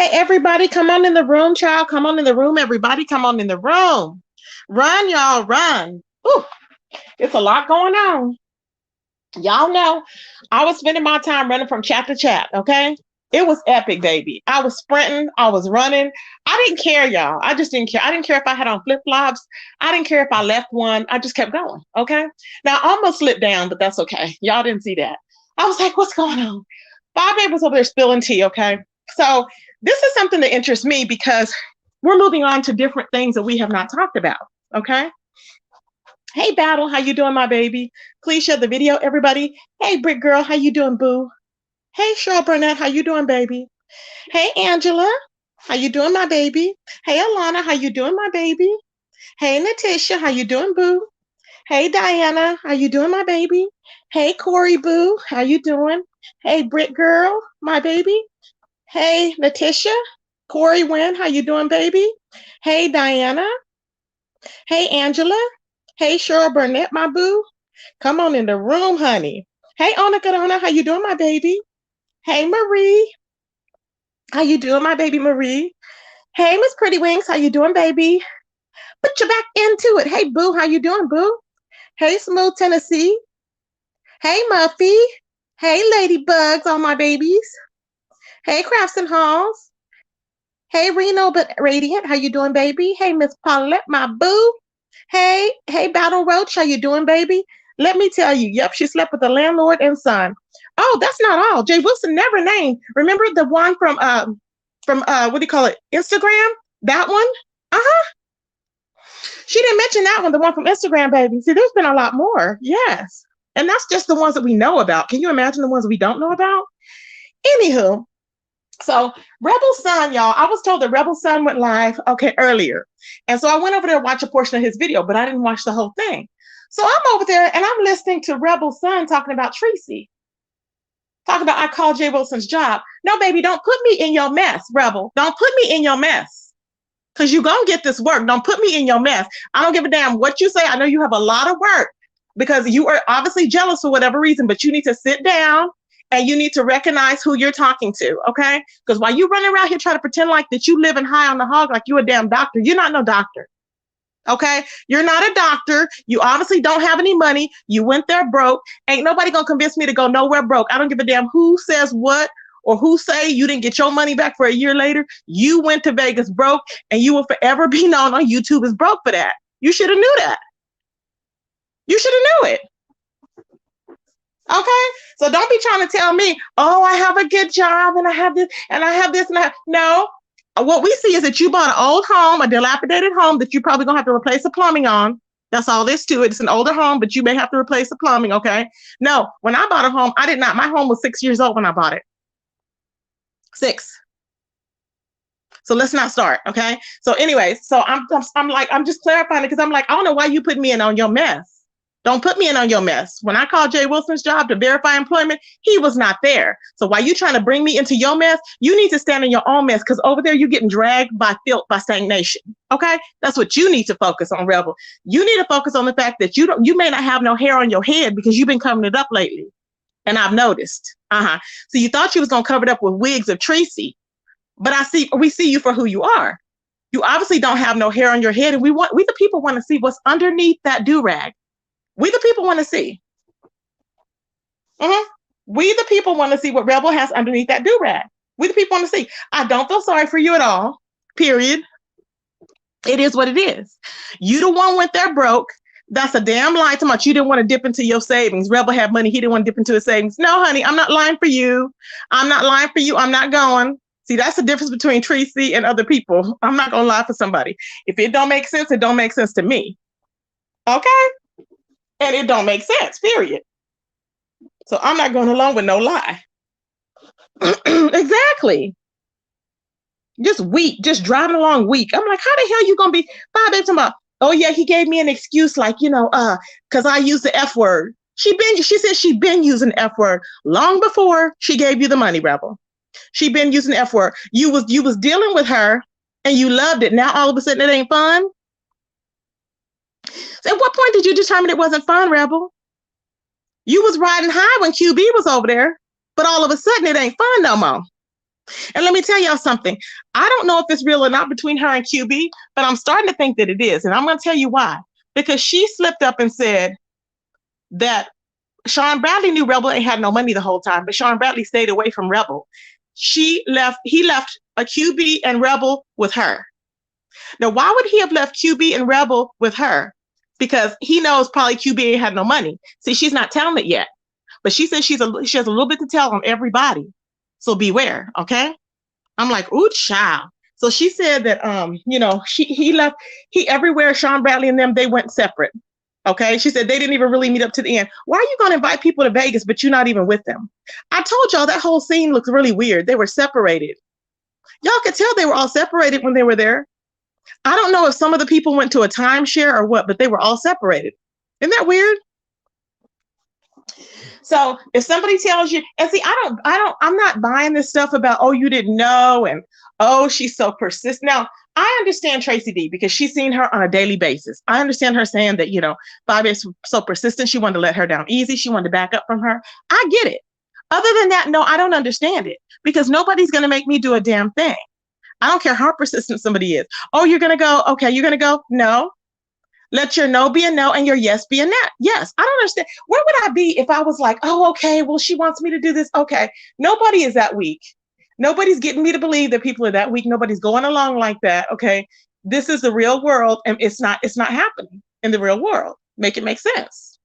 Hey, everybody, come on in the room, child. Come on in the room. Everybody, come on in the room. Run, y'all, run. Ooh, it's a lot going on. Y'all know I was spending my time running from chat to chat, okay? It was epic, baby. I was sprinting, I was running. I didn't care, y'all. I just didn't care. I didn't care if I had on flip flops. I didn't care if I left one. I just kept going, okay? Now, I almost slipped down, but that's okay. Y'all didn't see that. I was like, what's going on? Fyebabe was over there spilling tea, okay? So, this is something that interests me because we're moving on to different things that we have not talked about, okay? Hey, Battle, how you doing, my baby? Please share the video, everybody. Hey, Brick Girl, how you doing, boo? Hey, Cheryl Burnett, how you doing, baby? Hey, Angela, how you doing, my baby? Hey, Alana, how you doing, my baby? Hey, Natisha, how you doing, boo? Hey, Diana, how you doing, my baby? Hey, Corey, boo, how you doing? Hey, Brick Girl, my baby. Hey, Natisha, Corey Wynn, how you doing, baby? Hey, Diana. Hey, Angela. Hey, Cheryl Burnett, my boo. Come on in the room, honey. Hey, Ona Kadona, how you doing, my baby? Hey, Marie. How you doing, my baby Marie? Hey, Miss Pretty Wings, how you doing, baby? Put your back into it. Hey, boo, how you doing, boo? Hey, Smooth Tennessee. Hey, Muffy. Hey, Ladybugs, all my babies. Hey, Crafts and Halls. Hey, Reno but Radiant, how you doing, baby? Hey, Miss Paulette, my boo. Hey, Battle Roach, how you doing, baby? Let me tell you, yep, she slept with the landlord and son. Oh, that's not all. Jay Wilson never named. Remember the one from what do you call it? Instagram? That one? Uh-huh. She didn't mention that one, the one from Instagram, baby. See, there's been a lot more. Yes. And that's just the ones that we know about. Can you imagine the ones we don't know about? Anywho, so Rebel Son, y'all, I was told that Rebel Son went live, okay, earlier. And so I went over there to watch a portion of his video, but I didn't watch the whole thing. So I'm over there and I'm listening to Rebel Son talking about Tracy. Talking about I called Jay Wilson's job. No, baby, don't put me in your mess, Rebel. Don't put me in your mess. Because you're going to get this work. Don't put me in your mess. I don't give a damn what you say. I know you have a lot of work because you are obviously jealous for whatever reason, but you need to sit down and you need to recognize who you're talking to, okay? Because while you running around here trying to pretend like that you living high on the hog like you a damn doctor, you're not no doctor, okay? You're not a doctor. You obviously don't have any money. You went there broke. Ain't nobody gonna convince me to go nowhere broke. I don't give a damn who says what or who say you didn't get your money back for a year later. You went to Vegas broke and you will forever be known on YouTube as broke for that. You should have knew that. You should have knew it. Okay, so don't be trying to tell me, oh, I have a good job and I have this and I have this and that. No, what we see is that you bought an old home, a dilapidated home that you're probably gonna have to replace the plumbing on. That's all there's to it. It's an older home, but you may have to replace the plumbing. Okay. No, when I bought a home, I did not. My home was 6 years old when I bought it. 6. So let's not start. Okay. So, anyways, so I'm just clarifying it because I'm like, I don't know why you put me in on your mess. Don't put me in on your mess. When I called Jay Wilson's job to verify employment, he was not there. So while you trying to bring me into your mess, you need to stand in your own mess because over there you're getting dragged by filth, by stagnation. Okay, that's what you need to focus on, Rebel. You need to focus on the fact that you may not have no hair on your head because you've been covering it up lately, and I've noticed. So you thought you was gonna cover it up with wigs of Tracy, but we see you for who you are. You obviously don't have no hair on your head, and we the people want to see what's underneath that do-rag. We the people want to see. We the people want to see what Rebel has underneath that do-rag. We the people want to see. I don't feel sorry for you at all. Period. It is what it is. You the one went there broke. That's a damn lie to much. You didn't want to dip into your savings. Rebel had money. He didn't want to dip into his savings. No, honey, I'm not lying for you. I'm not lying for you. I'm not going. See, that's the difference between Tracy and other people. I'm not going to lie for somebody. If it don't make sense, it don't make sense to me. Okay? And it don't make sense, period. So I'm not going along with no lie. Exactly. Just weak, just driving along weak. I'm like, how the hell you going to be Fyebabe talking about, oh yeah, he gave me an excuse like, because I used the F word. She said she'd been using the F word long before she gave you the money, Rebel. She been using the F word. You was dealing with her and you loved it. Now all of a sudden it ain't fun. So at what point did you determine it wasn't fun, Rebel? You was riding high when QB was over there, but all of a sudden it ain't fun no more. And let me tell y'all something. I don't know if it's real or not between her and QB, but I'm starting to think that it is. And I'm going to tell you why. Because she slipped up and said that Shawn Bradley knew Rebel ain't had no money the whole time, but Shawn Bradley stayed away from Rebel. He left a QB and Rebel with her. Now, why would he have left QB and Rebel with her? Because he knows probably QB ain't had no money. See, she's not telling it yet, but she says she has a little bit to tell on everybody. So beware, okay? I'm like, ooh, child. So she said that he left everywhere Shawn Bradley and them, they went separate. Okay. She said they didn't even really meet up to the end. Why are you going to invite people to Vegas, but you're not even with them? I told y'all that whole scene looks really weird. They were separated. Y'all could tell they were all separated when they were there. I don't know if some of the people went to a timeshare or what, but they were all separated. Isn't that weird? So if somebody tells you, and see, I'm not buying this stuff about, oh, you didn't know, and oh, she's so persistent. Now, I understand Tracy D because she's seen her on a daily basis. I understand her saying that, Fyebabe is so persistent. She wanted to let her down easy. She wanted to back up from her. I get it. Other than that, no, I don't understand it because nobody's going to make me do a damn thing. I don't care how persistent somebody is. Oh, you're going to go. Okay. You're going to go. No. Let your no be a no and your yes be a yes. I don't understand. Where would I be if I was like, oh, okay, well, she wants me to do this. Okay. Nobody is that weak. Nobody's getting me to believe that people are that weak. Nobody's going along like that. Okay. This is the real world, and it's not happening in the real world. Make it make sense.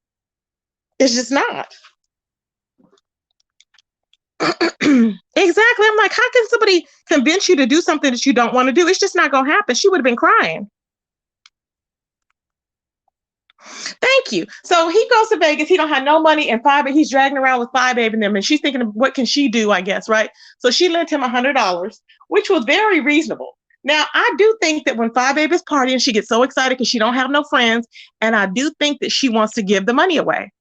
It's just not. Exactly. I'm like, how can somebody convince you to do something that you don't want to do? It's just not going to happen. She would have been crying. Thank you. So he goes to Vegas. He don't have no money, and he's dragging around with Fyebabe and them, and she's thinking, what can she do? I guess, right? So she lent him $100, which was very reasonable. Now, I do think that when Fyebabe is partying, she gets so excited because she don't have no friends, and I do think that she wants to give the money away.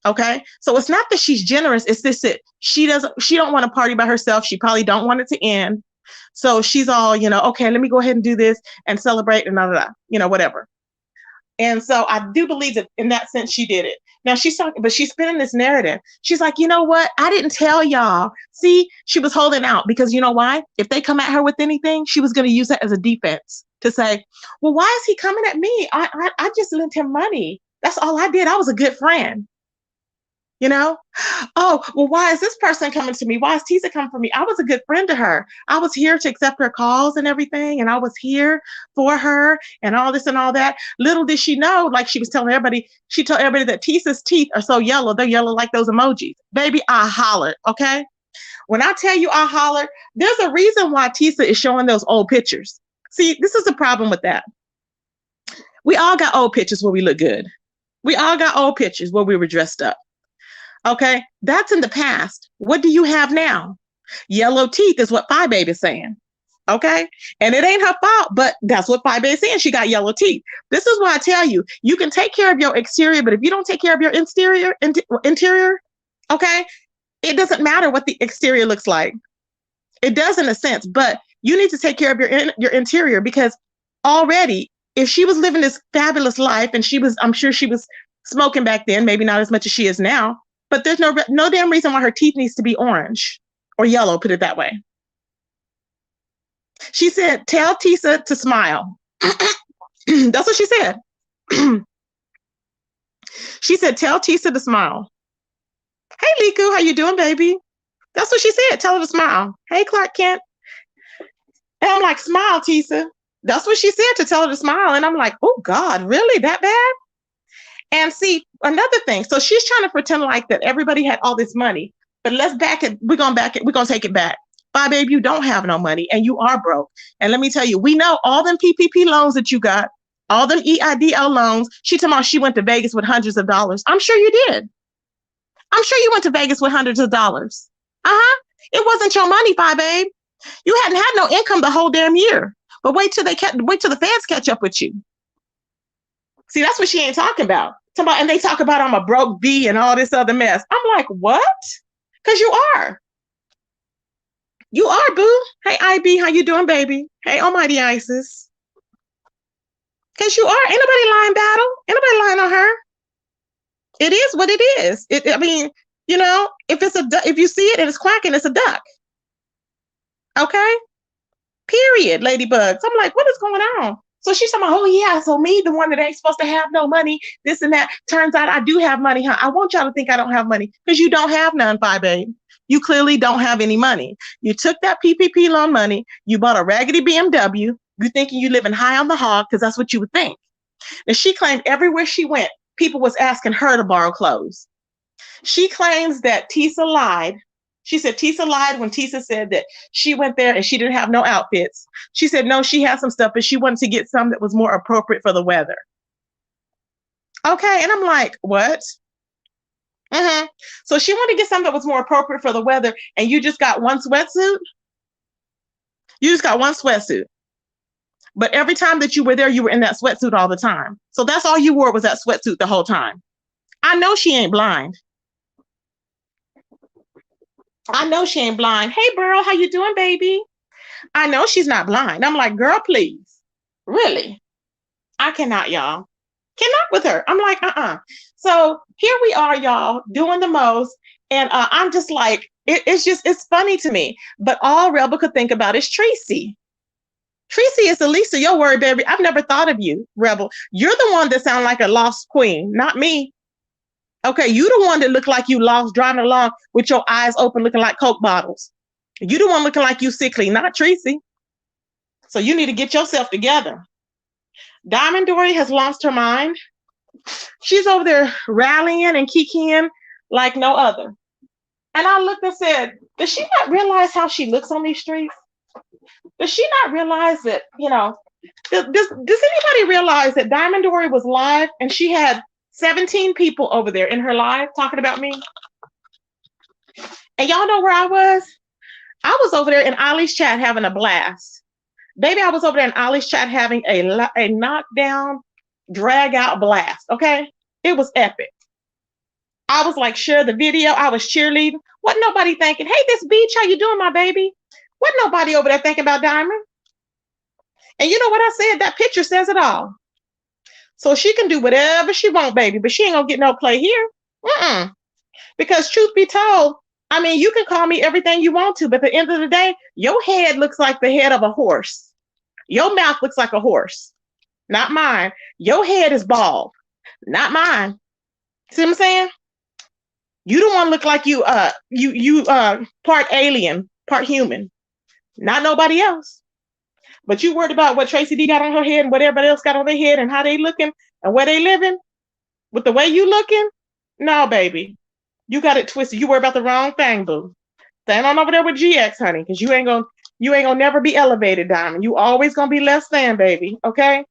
Okay, so it's not that she's generous; it's this that she don't want to party by herself. She probably don't want it to end, so she's all, okay, let me go ahead and do this and celebrate and whatever. And so I do believe that in that sense, she did it. Now she's talking, but she's spinning this narrative. She's like, you know what? I didn't tell y'all. See, she was holding out because you know why? If they come at her with anything, she was going to use that as a defense to say, well, why is he coming at me? I just lent him money. That's all I did. I was a good friend. Oh, well, why is this person coming to me? Why is Tisa coming for me? I was a good friend to her. I was here to accept her calls and everything. And I was here for her and all this and all that. Little did she know, like she was telling everybody, she told everybody that Tisa's teeth are so yellow. They're yellow like those emojis. Baby, I hollered. Okay. When I tell you I hollered, there's a reason why Tisa is showing those old pictures. See, this is the problem with that. We all got old pictures where we look good. We all got old pictures where we were dressed up. Okay, that's in the past. What do you have now? Yellow teeth is what Fyebabe is saying. Okay, and it ain't her fault, but that's what Fyebabe is saying. She got yellow teeth. This is why I tell you, you can take care of your exterior, but if you don't take care of your interior, okay, it doesn't matter what the exterior looks like. It does in a sense, but you need to take care of your interior because already, if she was living this fabulous life and I'm sure she was smoking back then, maybe not as much as she is now. But there's no damn reason why her teeth needs to be orange or yellow, put it that way. She said, tell Tisa to smile. That's what she said. She said, tell Tisa to smile. Hey, Liku, how you doing, baby? That's what she said. Tell her to smile. Hey, Clark Kent. And I'm like, smile, Tisa. That's what she said, to tell her to smile. And I'm like, oh, God, really? That bad? And see, another thing, so she's trying to pretend like that everybody had all this money, but we're going to take it back. Fyebabe, you don't have no money and you are broke. And let me tell you, we know all them PPP loans that you got, all them EIDL loans. She went to Vegas with hundreds of dollars. I'm sure you did. I'm sure you went to Vegas with hundreds of dollars. It wasn't your money, Fyebabe. You hadn't had no income the whole damn year. But wait till the feds catch up with you. See, that's what she ain't talking about. And they talk about I'm a broke B and all this other mess. I'm like, what? Because you are. You are, boo. Hey, IB, how you doing, baby? Hey, Almighty Isis. Because you are. Ain't nobody lying battle. Ain't nobody lying on her. It is what it is. If you see it and it's quacking, it's a duck. Okay? Period, ladybugs. I'm like, what is going on? So she's talking about, oh yeah, so me, the one that ain't supposed to have no money, this and that. Turns out I do have money, huh? I want y'all to think I don't have money because you don't have none, Fyebabe. You clearly don't have any money. You took that PPP loan money, you bought a raggedy BMW, you thinking you living high on the hog because that's what you would think. And she claimed everywhere she went, people was asking her to borrow clothes. She claims that Tisa lied. She said Tisa lied when Tisa said that she went there and she didn't have no outfits. She said, no, she had some stuff, but she wanted to get some that was more appropriate for the weather. Okay. And I'm like, what? Mm-hmm. So she wanted to get something that was more appropriate for the weather, and you just got one sweatsuit? You just got one sweatsuit. But every time that you were there, you were in that sweatsuit all the time. So that's all you wore was that sweatsuit the whole time. I know she ain't blind. I know she ain't blind. Hey, Burl, how you doing, baby? I know she's not blind. I'm like, girl, please. Really? I cannot, y'all. Cannot with her. I'm like, So here we are, y'all, doing the most. And I'm just like, it's funny to me. But all Rebel could think about is Tracy. Tracy is the least of your worry, baby. I've never thought of you, Rebel. You're the one that sounds like a lost queen, not me. Okay, you the one that look like you lost driving along with your eyes open, looking like Coke bottles. You the one looking like you sickly, not Tracy. So you need to get yourself together. Diamond Dory has lost her mind. She's over there rallying and kikiing like no other. And I looked and said, does she not realize how she looks on these streets? Does she not realize that, does anybody realize that Diamond Dory was live and she had 17 people over there in her live talking about me? And y'all know where I was? I was over there in Ollie's chat having a blast. Baby, I was over there in Ollie's chat having a knockdown, drag out blast. Okay. It was epic. I was like, share the video. I was cheerleading. Wasn't nobody thinking, hey, this beach, how you doing, my baby? Wasn't nobody over there thinking about Diamond. And you know what I said? That picture says it all. So she can do whatever she want, baby, but she ain't gonna get no play here. Because truth be told, I mean, you can call me everything you want to, but at the end of the day, your head looks like the head of a horse. Your mouth looks like a horse, not mine. Your head is bald, not mine. See what I'm saying? You don't want to look like you part alien, part human, not nobody else. But you worried about what Tracy D got on her head and what everybody else got on their head and how they looking and where they living with the way you looking? No, baby. You got it twisted. You worry about the wrong thing, boo. Stand on over there with GX, honey, because you ain't gonna never be elevated, Diamond. You always gonna be less than, baby. Okay?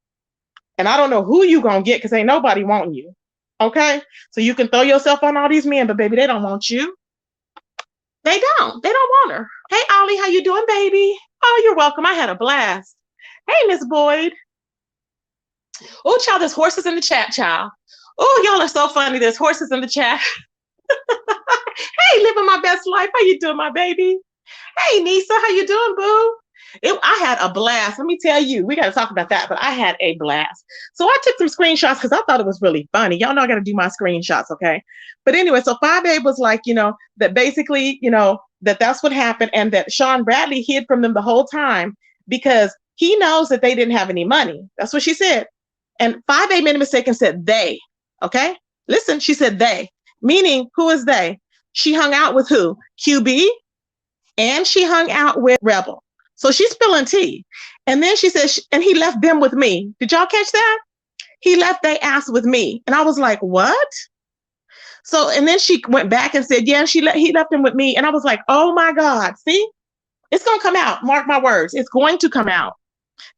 And I don't know who you gonna get because ain't nobody wanting you. Okay? So you can throw yourself on all these men, but baby, they don't want you. They don't. They don't want her. Hey, Ollie, how you doing, baby? Oh, you're welcome. I had a blast. Hey, Miss Boyd. Oh, child, there's horses in the chat, child. Oh, y'all are so funny. There's horses in the chat. Hey, living my best life. How you doing, my baby? Hey, Nisa, how you doing, boo? I had a blast. Let me tell you, we got to talk about that, but I had a blast. So I took some screenshots because I thought it was really funny. Y'all know I got to do my screenshots, okay? But anyway, so Fyebabe was like, that basically, that's what happened and that Shawn Bradley hid from them the whole time because he knows that they didn't have any money. That's what she said. And Fyebabe made a mistake and said they, okay? Listen, she said they, meaning who is they? She hung out with who? QB, and she hung out with Rebel. So she's spilling tea. And then she says, and he left them with me. Did y'all catch that? He left they ass with me. And I was like, what? So, and then she went back and said, yeah, he left them with me. And I was like, oh my God, see? It's going to come out. Mark my words. It's going to come out.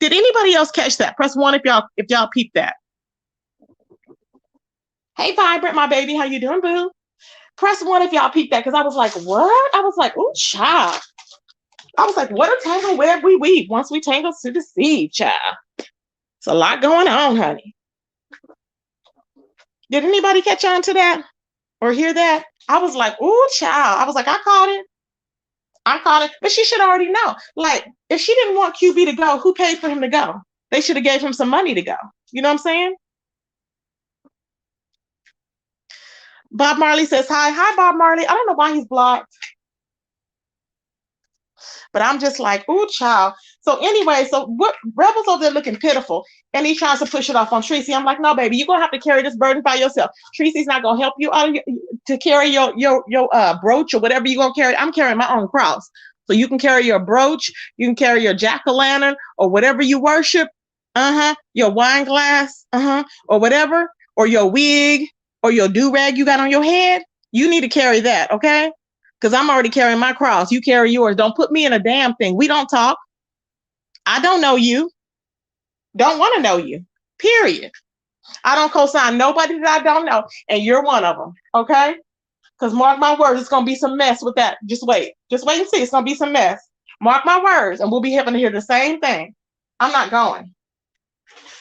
Did anybody else catch that? Press 1 if y'all peeped that. Hey, Vibrant, my baby. How you doing, boo? Press 1 if y'all peeped that. Because I was like, what? I was like, ooh, child. I was like, what a tangle web we weave once we tangle to deceive, child. It's a lot going on, honey. Did anybody catch on to that or hear that? I was like, ooh, child. I was like, I caught it. But she should already know. Like, if she didn't want QB to go, who paid for him to go? They should have gave him some money to go. You know what I'm saying? Bob Marley says hi. Hi, Bob Marley. I don't know why he's blocked. But I'm just like, ooh, child. So anyway, so what Rebel's over there looking pitiful, and he tries to push it off on Tracy. I'm like, no, baby, you're gonna have to carry this burden by yourself. Tracy's not gonna help you out of to carry your brooch or whatever you're gonna carry. I'm carrying my own cross. So you can carry your brooch, you can carry your jack-o'-lantern or whatever you worship, your wine glass, or whatever, or your wig or your do-rag you got on your head. You need to carry that, okay? Because I'm already carrying my cross. You carry yours. Don't put me in a damn thing. We don't talk. I don't know you. Don't want to know you. Period. I don't co-sign nobody that I don't know, and you're one of them, okay? Because mark my words, it's gonna be some mess with that. Just wait and see. It's gonna be some mess. Mark my words, and we'll be having to hear the same thing. I'm not going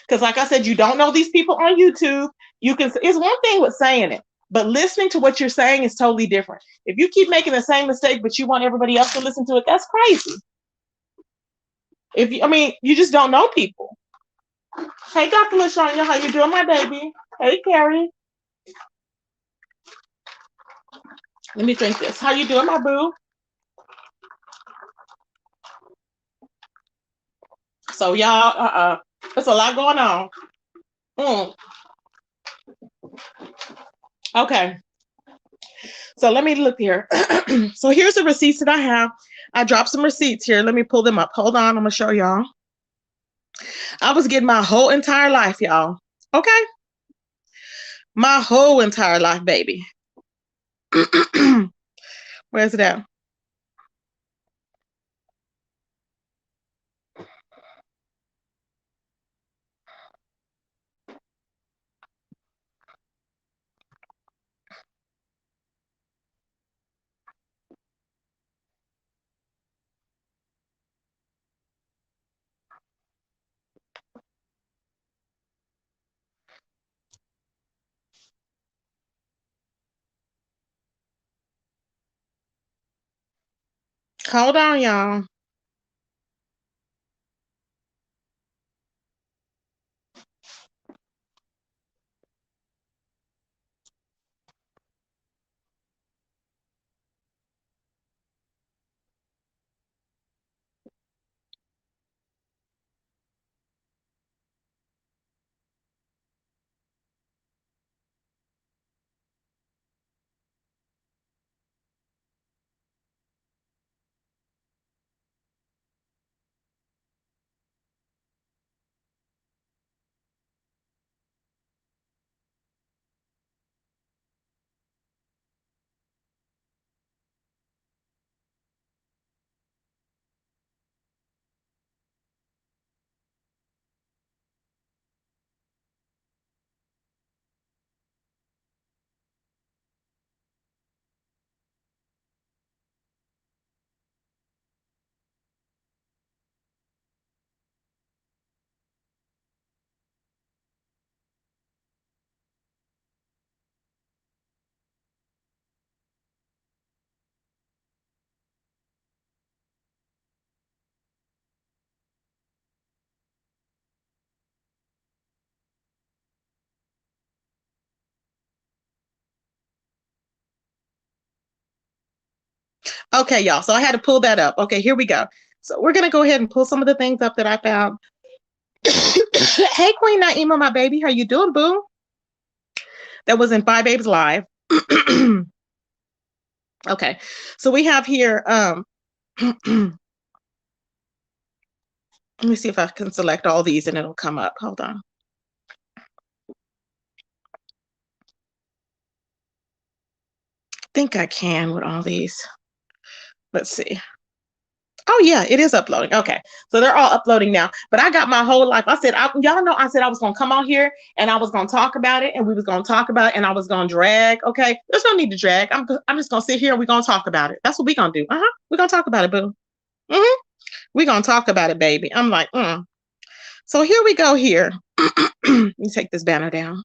because, like I said, you don't know these people on YouTube. You can. It's one thing with saying it, but listening to what you're saying is totally different. If you keep making the same mistake, but you want everybody else to listen to it, that's crazy. You just don't know people. Hey, Dr. LaShanya, how you doing, my baby? Hey, Carrie. Let me drink this. How you doing, my boo? So y'all, there's a lot going on. Okay. So let me look here. So here's the receipts that I have. I dropped some receipts here. Let me pull them up. Hold on. I'm going to show y'all. I was getting my whole entire life, y'all. Okay? My whole entire life, baby. Where's it at? Hold on, y'all. Okay, y'all. So I had to pull that up. Okay, here we go. So we're going to go ahead and pull some of the things up that I found. Hey, Queen Naima, my baby. How you doing, boo? That was in Fyebabe's live. Okay. So we have here, let me see if I can select all these and it'll come up. Hold on. I think I can with all these. Let's see. Oh yeah, it is uploading. Okay, so they're all uploading now. But I got my whole life. I said, y'all know, I said I was gonna come on here and I was gonna talk about it, and we was gonna talk about it, and I was gonna drag. Okay, there's no need to drag. I'm just gonna sit here and we're gonna talk about it. That's what we're gonna do. We're gonna talk about it, boo. We're gonna talk about it, baby. I'm like, So here we go. Here, let me take this banner down.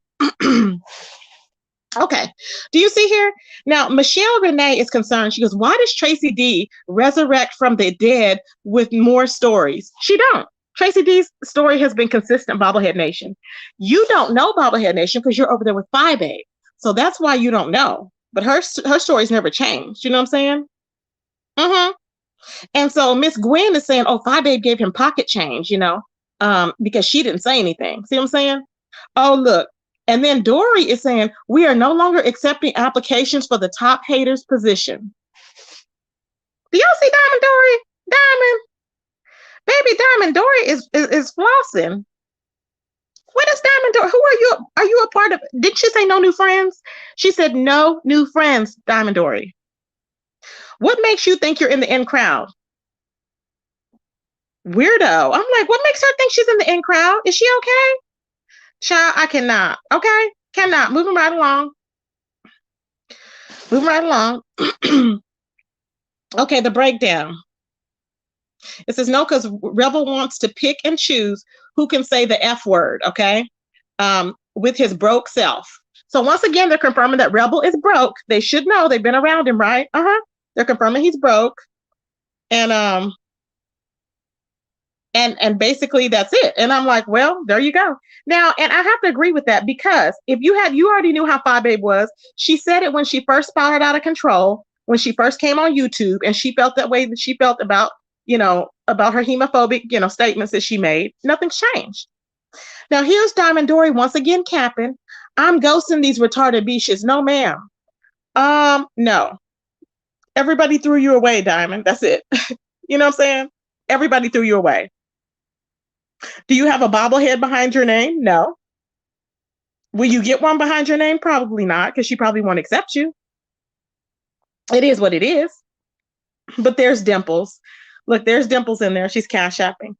Okay. Do you see here? Now, Michelle Renee is concerned. She goes, why does Tracy D resurrect from the dead with more stories? She don't. Tracy D's story has been consistent, Bobblehead Nation. You don't know Bobblehead Nation because you're over there with Fyebabe. So that's why you don't know. But her story's never changed. You know what I'm saying? And so Miss Gwen is saying, oh, Fyebabe gave him pocket change, because she didn't say anything. See what I'm saying? Oh, look. And then Dory is saying, we are no longer accepting applications for the top haters position. Do y'all see Diamond Dory? Diamond, baby Diamond Dory is flossing. What is Diamond Dory? Who are you? Are you a part of? Didn't she say no new friends? She said no new friends, Diamond Dory. What makes you think you're in the in crowd? Weirdo. I'm like, what makes her think she's in the in crowd? Is she okay? Child, I cannot. Okay? Cannot. Moving right along. Moving right along. Okay, the breakdown. It says no, because Rebel wants to pick and choose who can say the F word, okay? With his broke self. So once again, they're confirming that Rebel is broke. They should know. They've been around him, right? They're confirming he's broke. And basically that's it. And I'm like, well, there you go. Now, and I have to agree with that, because if you already knew how Fyebabe was. She said it when she first spiraled out of control, when she first came on YouTube, and she felt that way that she felt about, about her homophobic, statements that she made. Nothing's changed. Now here's Diamond Dory once again capping. I'm ghosting these retarded bitches. No, ma'am. No. Everybody threw you away, Diamond. That's it. You know what I'm saying? Everybody threw you away. Do you have a bobblehead behind your name? No. Will you get one behind your name? Probably not, because she probably won't accept you. It is what it is. But there's Dimples. Look, there's Dimples in there. She's cash apping,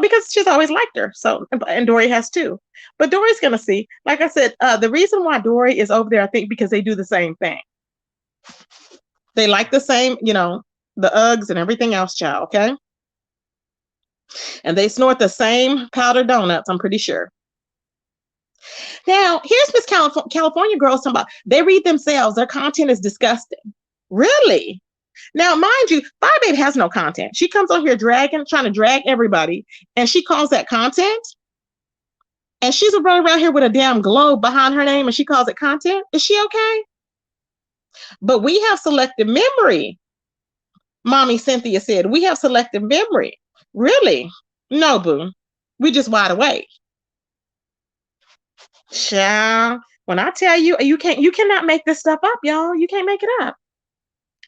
because she's always liked her. So, and Dory has too. But Dory's going to see. Like I said, the reason why Dory is over there, I think, because they do the same thing. They like the same, the Uggs and everything else, child, okay? And they snort the same powdered donuts, I'm pretty sure. Now, here's Miss California girls talking about, they read themselves. Their content is disgusting. Really? Now, mind you, Fyebabe has no content. She comes on here trying to drag everybody, and she calls that content. And she's running around here with a damn globe behind her name, and she calls it content. Is she okay? But we have selective memory. Mommy Cynthia said, we have selective memory. Really? No, boo. We just wide awake. Child, when I tell you, you cannot make this stuff up, y'all. You can't make it up.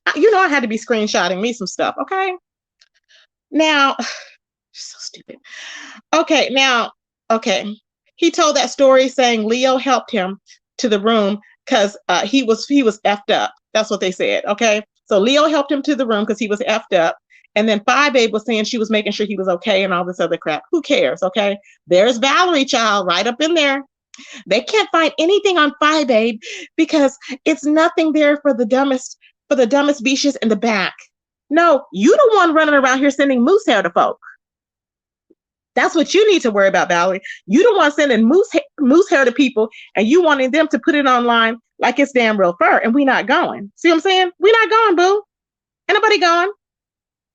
I had to be screenshotting me some stuff, okay? Now, so stupid. Okay, now, okay. He told that story saying Leo helped him to the room because he was effed up. That's what they said, okay? So Leo helped him to the room because he was effed up. And then Fyebabe was saying she was making sure he was okay and all this other crap. Who cares, okay? There's Valerie, child, right up in there. They can't find anything on Fyebabe because it's nothing there for the dumbest beaches in the back. No, you the one running around here sending moose hair to folk. That's what you need to worry about, Valerie. You the one sending moose hair to people, and you wanting them to put it online like it's damn real fur, and we not going. See what I'm saying? We not going, boo. Ain't nobody going.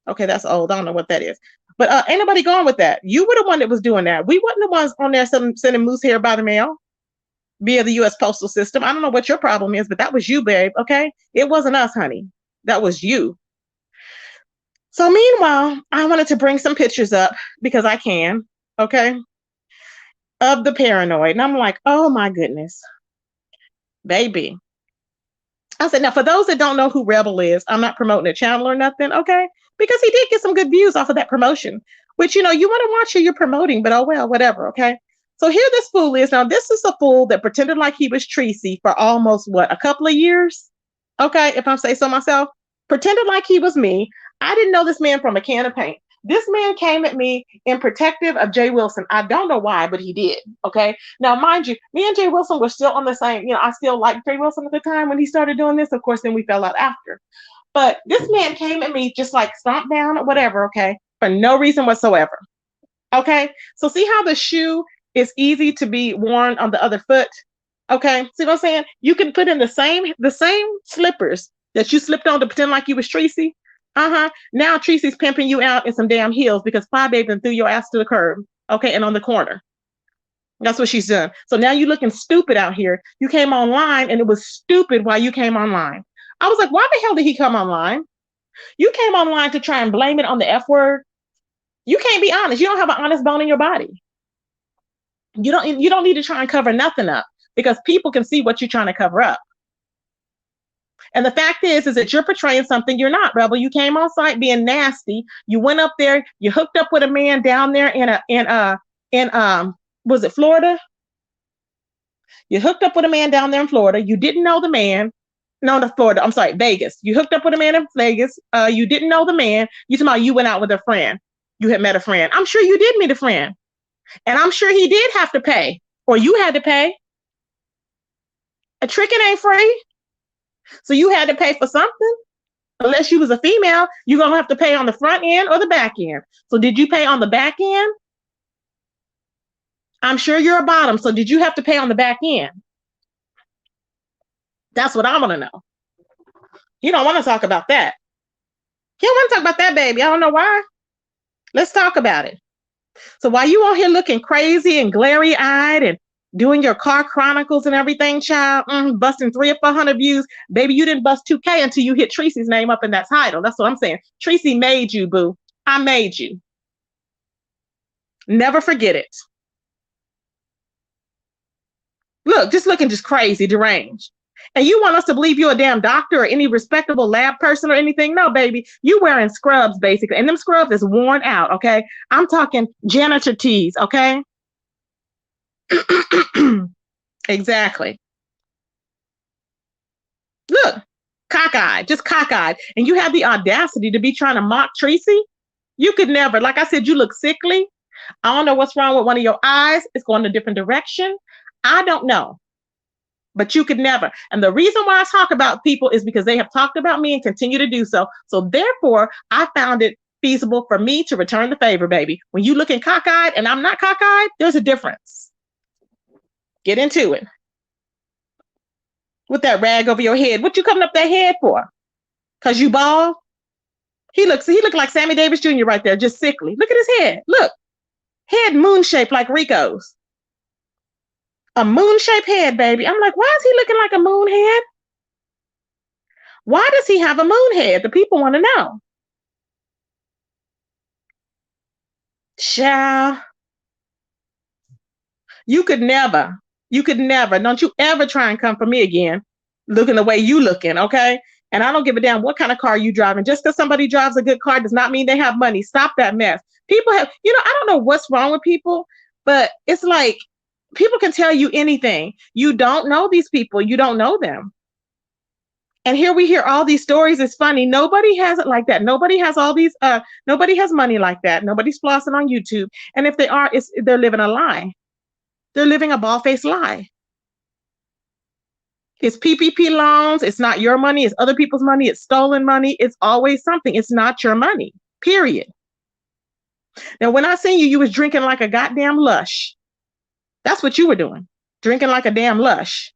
Okay, that's old. I don't know what that is. But ain't nobody going with that. You were the one that was doing that. We wasn't the ones on there sending moose hair by the mail via the U.S. postal system. I don't know what your problem is, but that was you, babe, okay? It wasn't us, honey. That was you. So meanwhile, I wanted to bring some pictures up because I can, okay, of the paranoid. And I'm like, oh my goodness, baby. I said, now for those that don't know who Rebel is, I'm not promoting a channel or nothing, okay? Because he did get some good views off of that promotion, which, you want to watch who you're promoting, but oh well, whatever, okay? So here this fool is. Now, this is a fool that pretended like he was Tracy for almost, a couple of years? Okay, if I say so myself. Pretended like he was me. I didn't know this man from a can of paint. This man came at me in protective of Jay Wilson. I don't know why, but he did. Okay. Now, mind you, me and Jay Wilson were still on the same, I still liked Jay Wilson at the time when he started doing this. Of course, then we fell out after. But this man came at me just like stomped down or whatever, okay, for no reason whatsoever. Okay. So see how the shoe is easy to be worn on the other foot? Okay. See what I'm saying? You can put in the same slippers that you slipped on to pretend like you was Tracy. Now Tracy's pimping you out in some damn heels because Fyebabe then threw your ass to the curb. Okay, and on the corner. That's what she's done. So now you looking stupid out here. You came online and it was stupid why you came online. I was like, why the hell did he come online? You came online to try and blame it on the F word. You can't be honest. You don't have an honest bone in your body. You don't need to try and cover nothing up because people can see what you're trying to cover up. And the fact is that you're portraying something you're not, Rebel. You came on site being nasty. You went up there. You hooked up with a man down there in was it Florida? You hooked up with a man down there in Florida. You didn't know the man. No, not Florida. I'm sorry, Vegas. You hooked up with a man in Vegas. You didn't know the man. You talking about you went out with a friend. You had met a friend. I'm sure you did meet a friend. And I'm sure he did have to pay. Or you had to pay. A tricking ain't free. So you had to pay for something. Unless you was a female, you're going to have to pay on the front end or the back end. So did you pay on the back end? I'm sure you're a bottom. So did you have to pay on the back end? That's what I want to know. You don't want to talk about that. You don't want to talk about that, baby. I don't know why. Let's talk about it. So while you on here looking crazy and glary-eyed and doing your car chronicles and everything, child, busting 300 or 400 views, baby, you didn't bust 2K until you hit Tracy's name up in that title. That's what I'm saying. Tracy made you, boo. I made you. Never forget it. Look, just looking just crazy, deranged. And you want us to believe you're a damn doctor or any respectable lab person or anything? No, baby. You wearing scrubs, basically. And them scrubs is worn out, okay? I'm talking janitor tees, okay? Exactly. Look, cockeyed, just cockeyed. And you have the audacity to be trying to mock Tracy? You could never. Like I said, you look sickly. I don't know what's wrong with one of your eyes. It's going a different direction. I don't know. But you could never. And the reason why I talk about people is because they have talked about me and continue to do so. So therefore, I found it feasible for me to return the favor, baby. When you looking cockeyed and I'm not cockeyed, there's a difference. Get into it. With that rag over your head. What you coming up that head for? Because you bald? He looked like Sammy Davis Jr. right there, just sickly. Look at his head. Look. Head moon shaped like Rico's. A moon-shaped head, baby. I'm like, why is he looking like a moon head? Why does he have a moon head? The people want to know. Child, you could never, don't you ever try and come for me again, looking the way you looking, okay? And I don't give a damn what kind of car you driving. Just because somebody drives a good car does not mean they have money. Stop that mess. People have, I don't know what's wrong with people, but it's like, people can tell you anything. You don't know these people. You don't know them. And here we hear all these stories. It's funny. Nobody has it like that. Nobody has all these, nobody has money like that. Nobody's flossing on YouTube. And if they are, they're living a lie. They're living a bald-faced lie. It's PPP loans. It's not your money. It's other people's money. It's stolen money. It's always something. It's not your money, period. Now, when I seen you, you was drinking like a goddamn lush. That's what you were doing, drinking like a damn lush.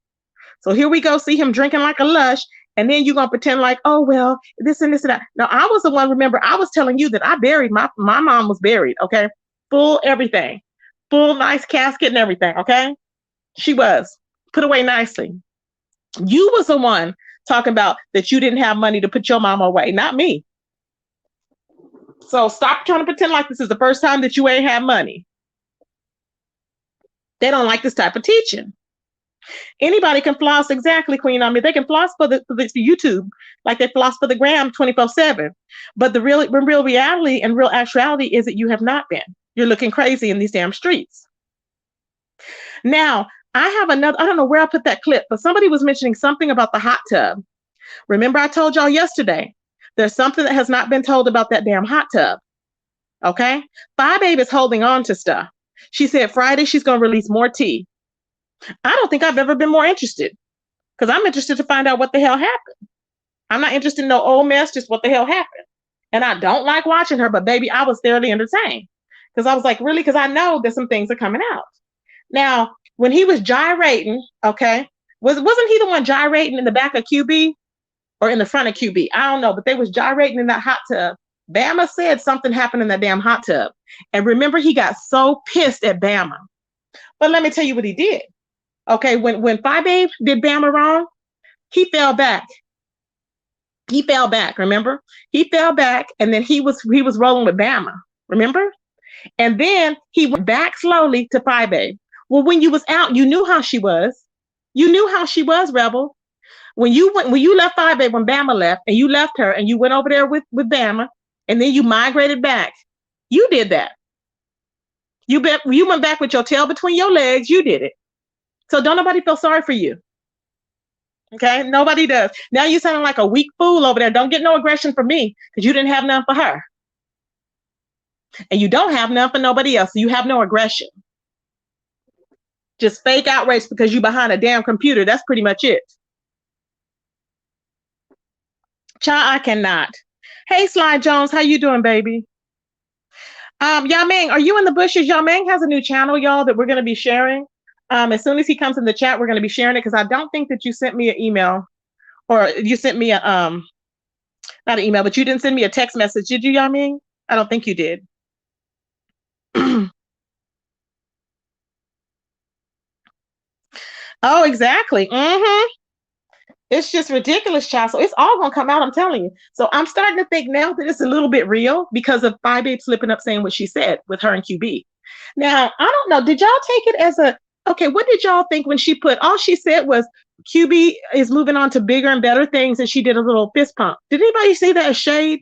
So here we go, see him drinking like a lush, and then you're going to pretend like, oh, well, this and this and that. Now, I was the one, remember, I was telling you that I buried, my mom was buried, okay? Full everything. Full nice casket and everything, okay? She was. Put away nicely. You was the one talking about that you didn't have money to put your mama away, not me. So stop trying to pretend like this is the first time that you ain't had money. They don't like this type of teaching. Anybody can floss, exactly, Queen. I mean, they can floss for the YouTube, like they floss for the gram 24/7. But the real reality and real actuality is that you have not been. You're looking crazy in these damn streets. Now, I have another, I don't know where I put that clip, but somebody was mentioning something about the hot tub. Remember, I told y'all yesterday, there's something that has not been told about that damn hot tub. Okay? Fyebabe is holding on to stuff. She said Friday she's going to release more tea. I don't think I've ever been more interested because I'm interested to find out what the hell happened. I'm not interested in no old mess, just what the hell happened. And I don't like watching her, but baby, I was thoroughly entertained because I was like, really? Because I know that some things are coming out. Now, when he was gyrating, okay, wasn't he the one gyrating in the back of QB or in the front of QB? I don't know, but they was gyrating in that hot tub. Bama said something happened in that damn hot tub. And remember, he got so pissed at Bama. But let me tell you what he did. Okay, when Fyebabe did Bama wrong, he fell back. He fell back, remember? He fell back and then he was rolling with Bama, remember? And then he went back slowly to Fyebabe. Well, when you was out, you knew how she was. You knew how she was, Rebel. When you left Fyebabe when Bama left, and you left her and you went over there with Bama, and then you migrated back. You did that. You went back with your tail between your legs. You did it. So don't nobody feel sorry for you. Okay? Nobody does. Now you sounding like a weak fool over there. Don't get no aggression from me because you didn't have none for her. And you don't have none for nobody else. So you have no aggression. Just fake outrage because you behind a damn computer. That's pretty much it. Child, I cannot. Hey, Sly Jones, how you doing, baby? Yaming, are you in the bushes? Yaming has a new channel, y'all, that we're going to be sharing. As soon as he comes in the chat, we're going to be sharing it because I don't think that you sent me an email or you sent me a not an email, but you didn't send me a text message, did you, Yaming? I don't think you did. Oh, exactly. It's just ridiculous, child. So it's all gonna come out, I'm telling you. So I'm starting to think now that it's a little bit real because of Fyebabe slipping up saying what she said with her and QB. Now, I don't know. Did y'all take it as a okay? What did y'all think when she put all she said was QB is moving on to bigger and better things, and she did a little fist pump? Did anybody see that as shade?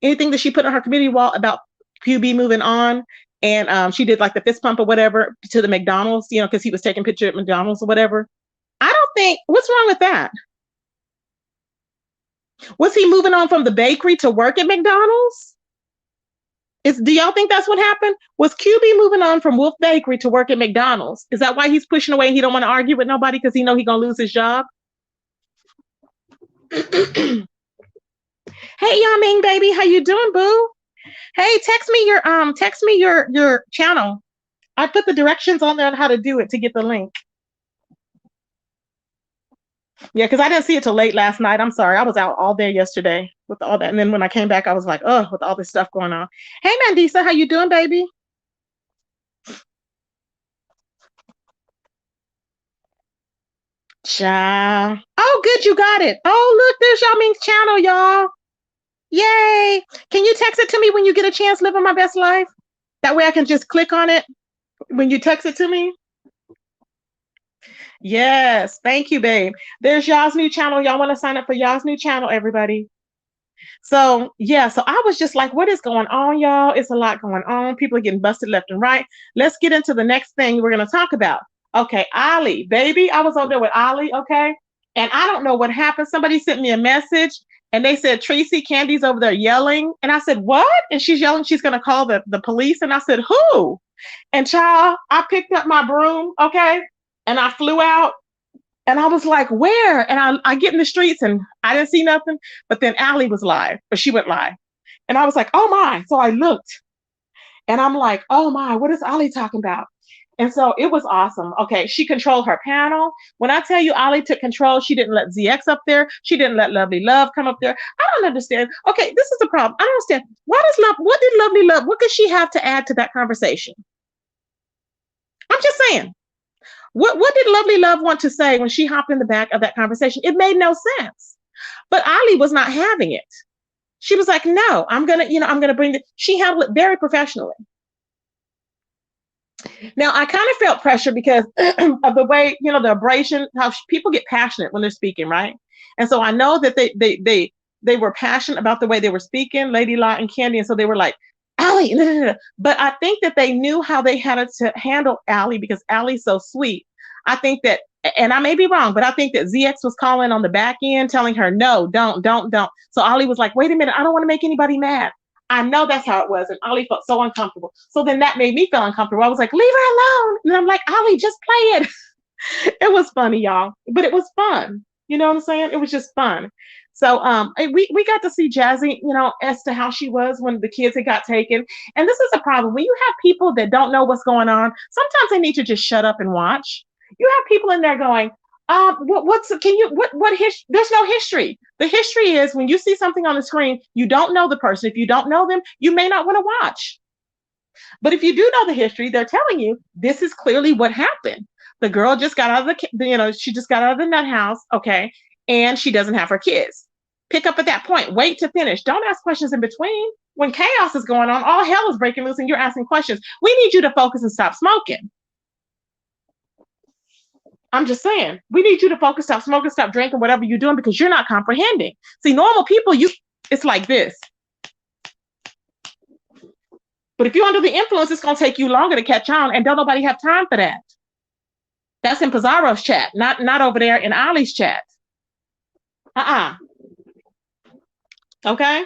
Anything that she put on her community wall about QB moving on? And she did like the fist pump or whatever to the McDonald's, because he was taking pictures at McDonald's or whatever. I don't think, what's wrong with that? Was he moving on from the bakery to work at McDonald's? Do y'all think that's what happened? Was QB moving on from Wolf Bakery to work at McDonald's? Is that why he's pushing away and he don't want to argue with nobody because he know he gonna lose his job? Hey, Yaming baby, how you doing, boo? Hey, text me your channel. I put the directions on there on how to do it to get the link. Yeah, because I didn't see it till late last night. I'm sorry. I was out all day yesterday with all that. And then when I came back, I was like, oh, with all this stuff going on. Hey, Mandisa, how you doing, baby? Child. Oh, good, you got it. Oh, look, there's Yaming's channel, y'all. Yay. Can you text it to me when you get a chance living my best life? That way I can just click on it when you text it to me. Yes, thank you, babe. There's y'all's new channel. Y'all want to sign up for y'all's new channel, everybody? So yeah, so I was just like, what is going on, y'all? It's a lot going on. People are getting busted left and right. Let's get into the next thing we're going to talk about. Okay, Ali, baby. I was over there with Ali, okay? And I don't know what happened. Somebody sent me a message and they said, Tracy, Candy's over there yelling. And I said, what? And she's yelling, she's going to call the police. And I said, who? And child, I picked up my broom, okay? And I flew out and I was like, where? And I get in the streets and I didn't see nothing. But then Allie was live, or she went live. And I was like, oh my. So I looked and I'm like, oh my, what is Allie talking about? And so it was awesome. Okay, she controlled her panel. When I tell you Allie took control, she didn't let ZX up there. She didn't let Lovely Love come up there. I don't understand. Okay, this is the problem. I don't understand. What did Lovely Love, what could she have to add to that conversation? I'm just saying. What did Lovely Love want to say when she hopped in the back of that conversation? It made no sense. But Ali was not having it. She was like, no, I'm gonna bring it. She handled it very professionally. Now I kind of felt pressure because of the way, the abrasion, how people get passionate when they're speaking, right? And so I know that they were passionate about the way they were speaking, Lady Lot and Candy, and so they were like, Allie, no. But I think that they knew how they had to handle Allie because Allie's so sweet. I think that, and I may be wrong, but I think that ZX was calling on the back end, telling her, no, don't. So Allie was like, wait a minute, I don't want to make anybody mad. I know that's how it was. And Allie felt so uncomfortable. So then that made me feel uncomfortable. I was like, leave her alone. And I'm like, Allie, just play it. It was funny, y'all, but it was fun. You know what I'm saying? It was just fun. So we got to see Jazzy, as to how she was when the kids had got taken. And this is a problem. When you have people that don't know what's going on, sometimes they need to just shut up and watch. You have people in there going, there's no history. The history is when you see something on the screen, you don't know the person. If you don't know them, you may not want to watch. But if you do know the history, they're telling you this is clearly what happened. The girl just got out of she just got out of the nut house, okay, and she doesn't have her kids. Pick up at that point. Wait to finish. Don't ask questions in between. When chaos is going on, all hell is breaking loose and you're asking questions. We need you to focus and stop smoking. I'm just saying, we need you to focus, stop smoking, stop drinking, whatever you're doing, because you're not comprehending. See, normal people, it's like this. But if you're under the influence, it's going to take you longer to catch on, and don't nobody have time for that. That's in Pizarro's chat, not over there in Ali's chat. Okay.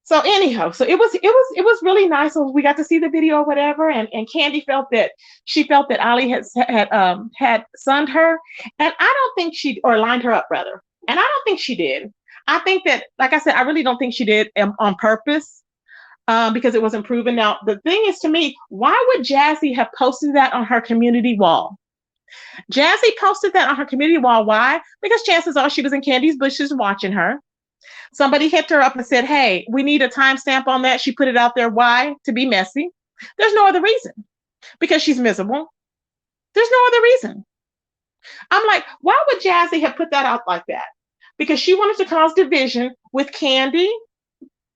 So anyhow, so it was really nice. So we got to see the video or whatever, and Candy felt that Ali had sunned her, and I don't think she, or lined her up rather, and I don't think she did. I think that, like I said, I really don't think she did on purpose, because it wasn't proven. Now the thing is, to me, why would Jazzy have posted that on her community wall? Jazzy posted that on her community wall. Why? Because chances are she was in Candy's bushes watching her. Somebody hit her up and said, hey, we need a timestamp on that. She put it out there. Why? To be messy. There's no other reason. Because she's miserable. There's no other reason. I'm like, why would Jazzy have put that out like that? Because she wanted to cause division with Candy,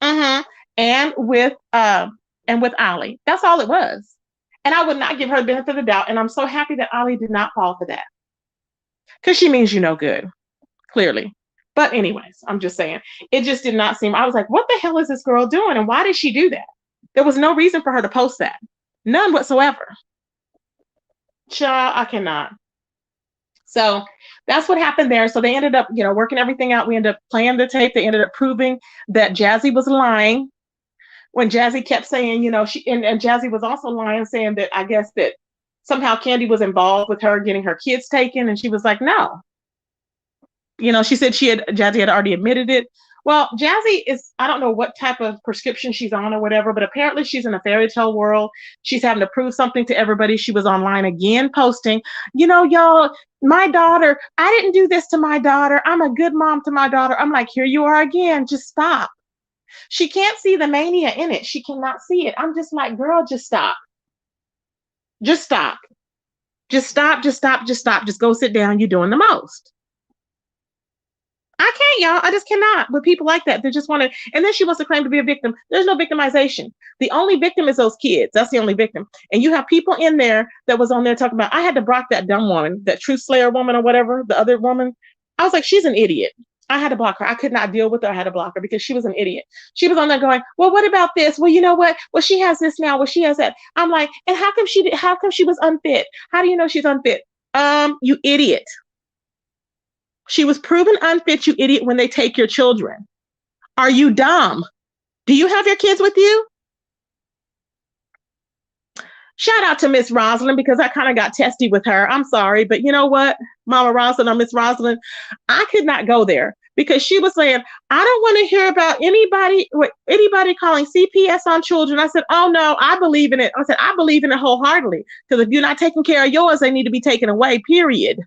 and with Ali. That's all it was. And I would not give her the benefit of the doubt. And I'm so happy that Ali did not fall for that. Because she means you no good, clearly. But anyways, I'm just saying, it just did not seem, I was like, what the hell is this girl doing? And why did she do that? There was no reason for her to post that. None whatsoever. Child, I cannot. So that's what happened there. So they ended up, working everything out. We ended up playing the tape. They ended up proving that Jazzy was lying. When Jazzy kept saying, and Jazzy was also lying, saying that I guess that somehow Candy was involved with her getting her kids taken. And she was like, no. She said Jazzy had already admitted it. Well, Jazzy is, I don't know what type of prescription she's on or whatever, but apparently she's in a fairy tale world. She's having to prove something to everybody. She was online again posting, y'all, my daughter, I didn't do this to my daughter. I'm a good mom to my daughter. I'm like, here you are again. Just stop. She can't see the mania in it. She cannot see it. I'm just like, girl, just stop. Just stop. Just stop. Just stop. Just stop. Just go sit down. You're doing the most. I can't, y'all. I just cannot with people like that. They just want to, and then she wants to claim to be a victim. There's no victimization. The only victim is those kids. That's the only victim. And you have people in there that was on there talking about, I had to block that dumb woman, that Truth Slayer woman or whatever, the other woman. I was like, she's an idiot. I had to block her. I could not deal with her. I had to block her because she was an idiot. She was on there going, well, what about this? Well, you know what? Well, she has this now. Well, she has that. I'm like, and how come she was unfit? How do you know she's unfit? You idiot. She was proven unfit, you idiot, when they take your children. Are you dumb? Do you have your kids with you? Shout out to Miss Rosalind, because I kind of got testy with her. I'm sorry, but you know what, Mama Rosalind or Miss Rosalind, I could not go there because she was saying, I don't want to hear about anybody calling CPS on children. I said, oh no, I believe in it. I said, I believe in it wholeheartedly, because if you're not taking care of yours, they need to be taken away, period.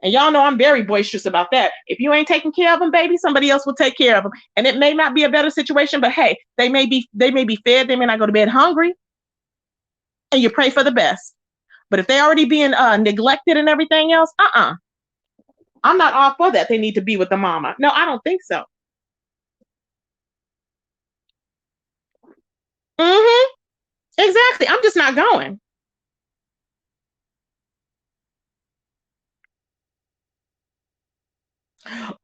And y'all know I'm very boisterous about that. If you ain't taking care of them, baby, somebody else will take care of them. And it may not be a better situation, but hey, they may be fed. They may not go to bed hungry. And you pray for the best. But if they're already being neglected and everything else, I'm not all for that. They need to be with the mama. No, I don't think so. Exactly. I'm just not going.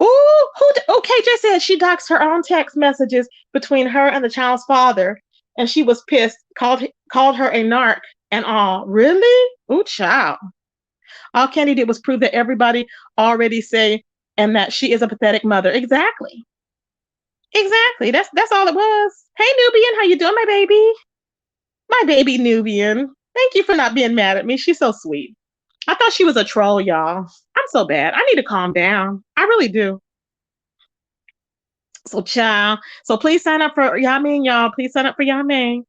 Ooh, KJ said she doxed her own text messages between her and the child's father, and she was pissed, called her a narc and all. Really? Ooh, child. All Candy did was prove that everybody already say, and that she is a pathetic mother. Exactly. That's all it was. Hey, Nubian, how you doing, my baby? My baby Nubian. Thank you for not being mad at me. She's so sweet. I thought she was a troll, y'all. I'm so bad. I need to calm down. I really do. So, child. So please sign up for Yamin, y'all. Please sign up for Yamin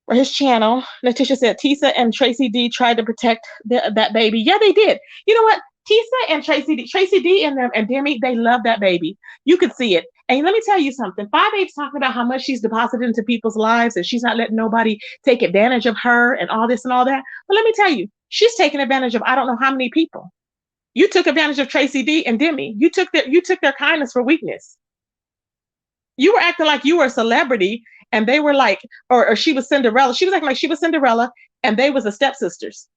for his channel. Letitia said Tisa and Tracy D tried to protect that baby. Yeah, they did. You know what? Tisa and Tracy D and them and Demi, they love that baby. You could see it. And let me tell you something. Fyebabe's talking about how much she's deposited into people's lives and she's not letting nobody take advantage of her and all this and all that. But let me tell you, she's taking advantage of I don't know how many people. You took advantage of Tracy D and Demi. You took their kindness for weakness. You were acting like you were a celebrity, and they were like, or she was Cinderella. She was acting like she was Cinderella, and they was the stepsisters.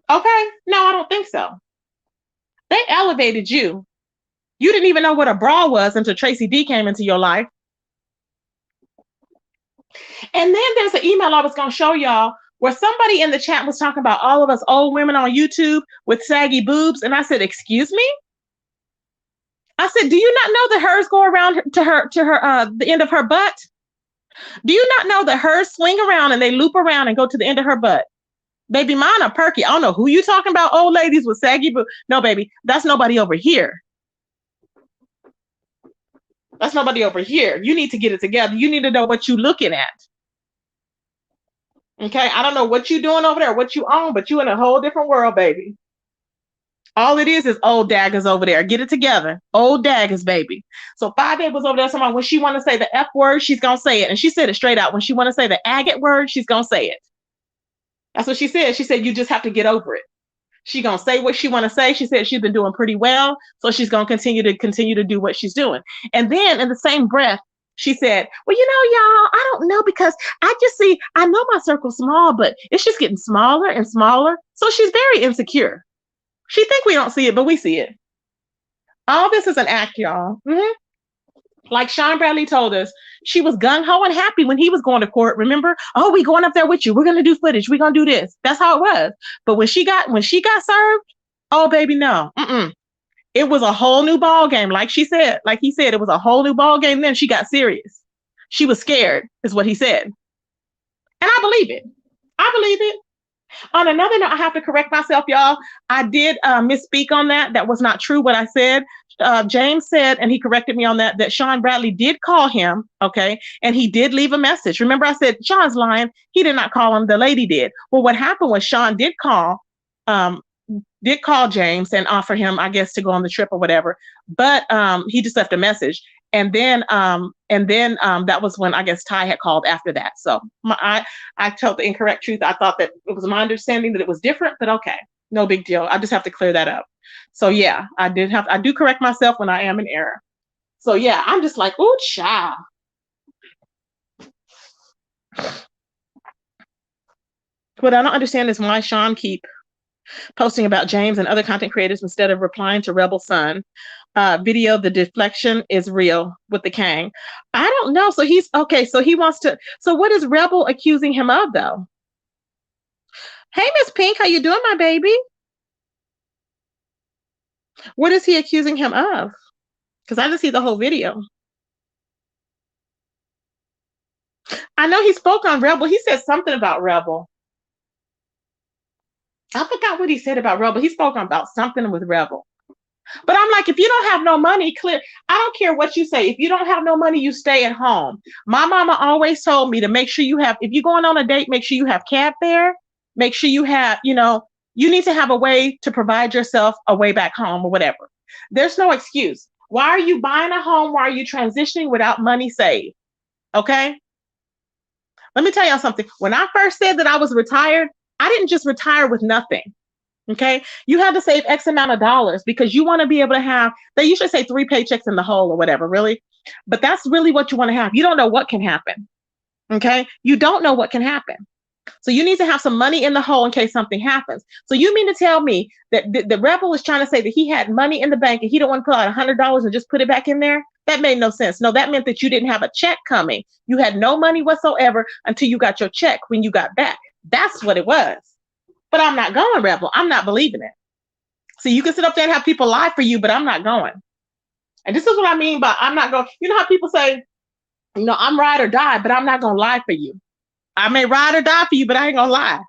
Okay, no, I don't think so. They elevated you. You didn't even know what a bra was until Tracy D came into your life. And then there's an email I was going to show y'all where somebody in the chat was talking about all of us old women on YouTube with saggy boobs. And I said, excuse me? I said, do you not know that hers go around to her the end of her butt? Do you not know that hers swing around and they loop around and go to the end of her butt? Baby, mine are perky. I don't know who you talking about, old ladies with saggy boobs. No, baby, that's nobody over here. That's nobody over here. You need to get it together. You need to know what you're looking at. Okay, I don't know what you're doing over there, what you own, but you in a whole different world, baby. All it is old daggers over there. Get it together. Old daggers, baby. So Fyebabe was over there talking about when she want to say the F word, she's going to say it. And she said it straight out. When she want to say the agate word, she's going to say it. That's what she said. She said, you just have to get over it. She's going to say what she want to say. She said she's been doing pretty well. So she's going to continue to do what she's doing. And then in the same breath, she said, well, y'all, I don't know, because I know my circle's small, but it's just getting smaller and smaller. So she's very insecure. She think we don't see it, but we see it. All this is an act, y'all. Mm-hmm. Like Shawn Bradley told us, she was gung-ho and happy when he was going to court. Remember? Oh, we going up there with you. We're going to do footage. We're going to do this. That's how it was. But when she got served, oh, baby, no. Mm-mm. It was a whole new ball game. Like he said, it was a whole new ball game. Then she got serious. She was scared, is what he said. And I believe it. I believe it. On another note, I have to correct myself, y'all. I did misspeak on that. That was not true what I said. James said, and he corrected me on that Shawn Bradley did call him, okay, and he did leave a message. Remember I said, Shawn's lying. He did not call him. The lady did. Well, what happened was Shawn did call James and offer him, I guess, to go on the trip or whatever. But he just left a message. And then that was when I guess Ty had called after that. So I told the incorrect truth. I thought that it was my understanding that it was different, but okay, no big deal. I just have to clear that up. So yeah, I do correct myself when I am in error. So yeah, I'm just like, ooh, child. What I don't understand is why Shawn keep posting about James and other content creators instead of replying to Rebel Son. Video, the deflection is real with the Kang. I don't know. So he's okay. So he wants to. So what is Rebel accusing him of, though? Hey, Miss Pink, how you doing, my baby? What is he accusing him of? Because I didn't see the whole video. I know he spoke on Rebel. He said something about Rebel. I forgot what he said about Rebel. He spoke about something with Rebel. But I'm like, if you don't have no money, I don't care what you say. If you don't have no money, you stay at home. My mama always told me to make sure if you're going on a date, make sure you have cab fare. Make sure you have, you need to have a way to provide yourself a way back home or whatever. There's no excuse. Why are you buying a home? Why are you transitioning without money saved? Okay. Let me tell y'all something. When I first said that I was retired, I didn't just retire with nothing. Okay. You had to save X amount of dollars because you want to be able to have, they usually say 3 paychecks in the hole or whatever, really. But that's really what you want to have. You don't know what can happen. Okay. You don't know what can happen. So you need to have some money in the hole in case something happens. So you mean to tell me that the Rebel is trying to say that he had money in the bank and he don't want to put out $100 and just put it back in there? That made no sense. No, that meant that you didn't have a check coming. You had no money whatsoever until you got your check when you got back. That's what it was. But I'm not going, Rebel. I'm not believing it. So you can sit up there and have people lie for you, but I'm not going. And this is what I mean by I'm not going. You know how people say, I'm ride or die, but I'm not going to lie for you. I may ride or die for you, but I ain't going to lie.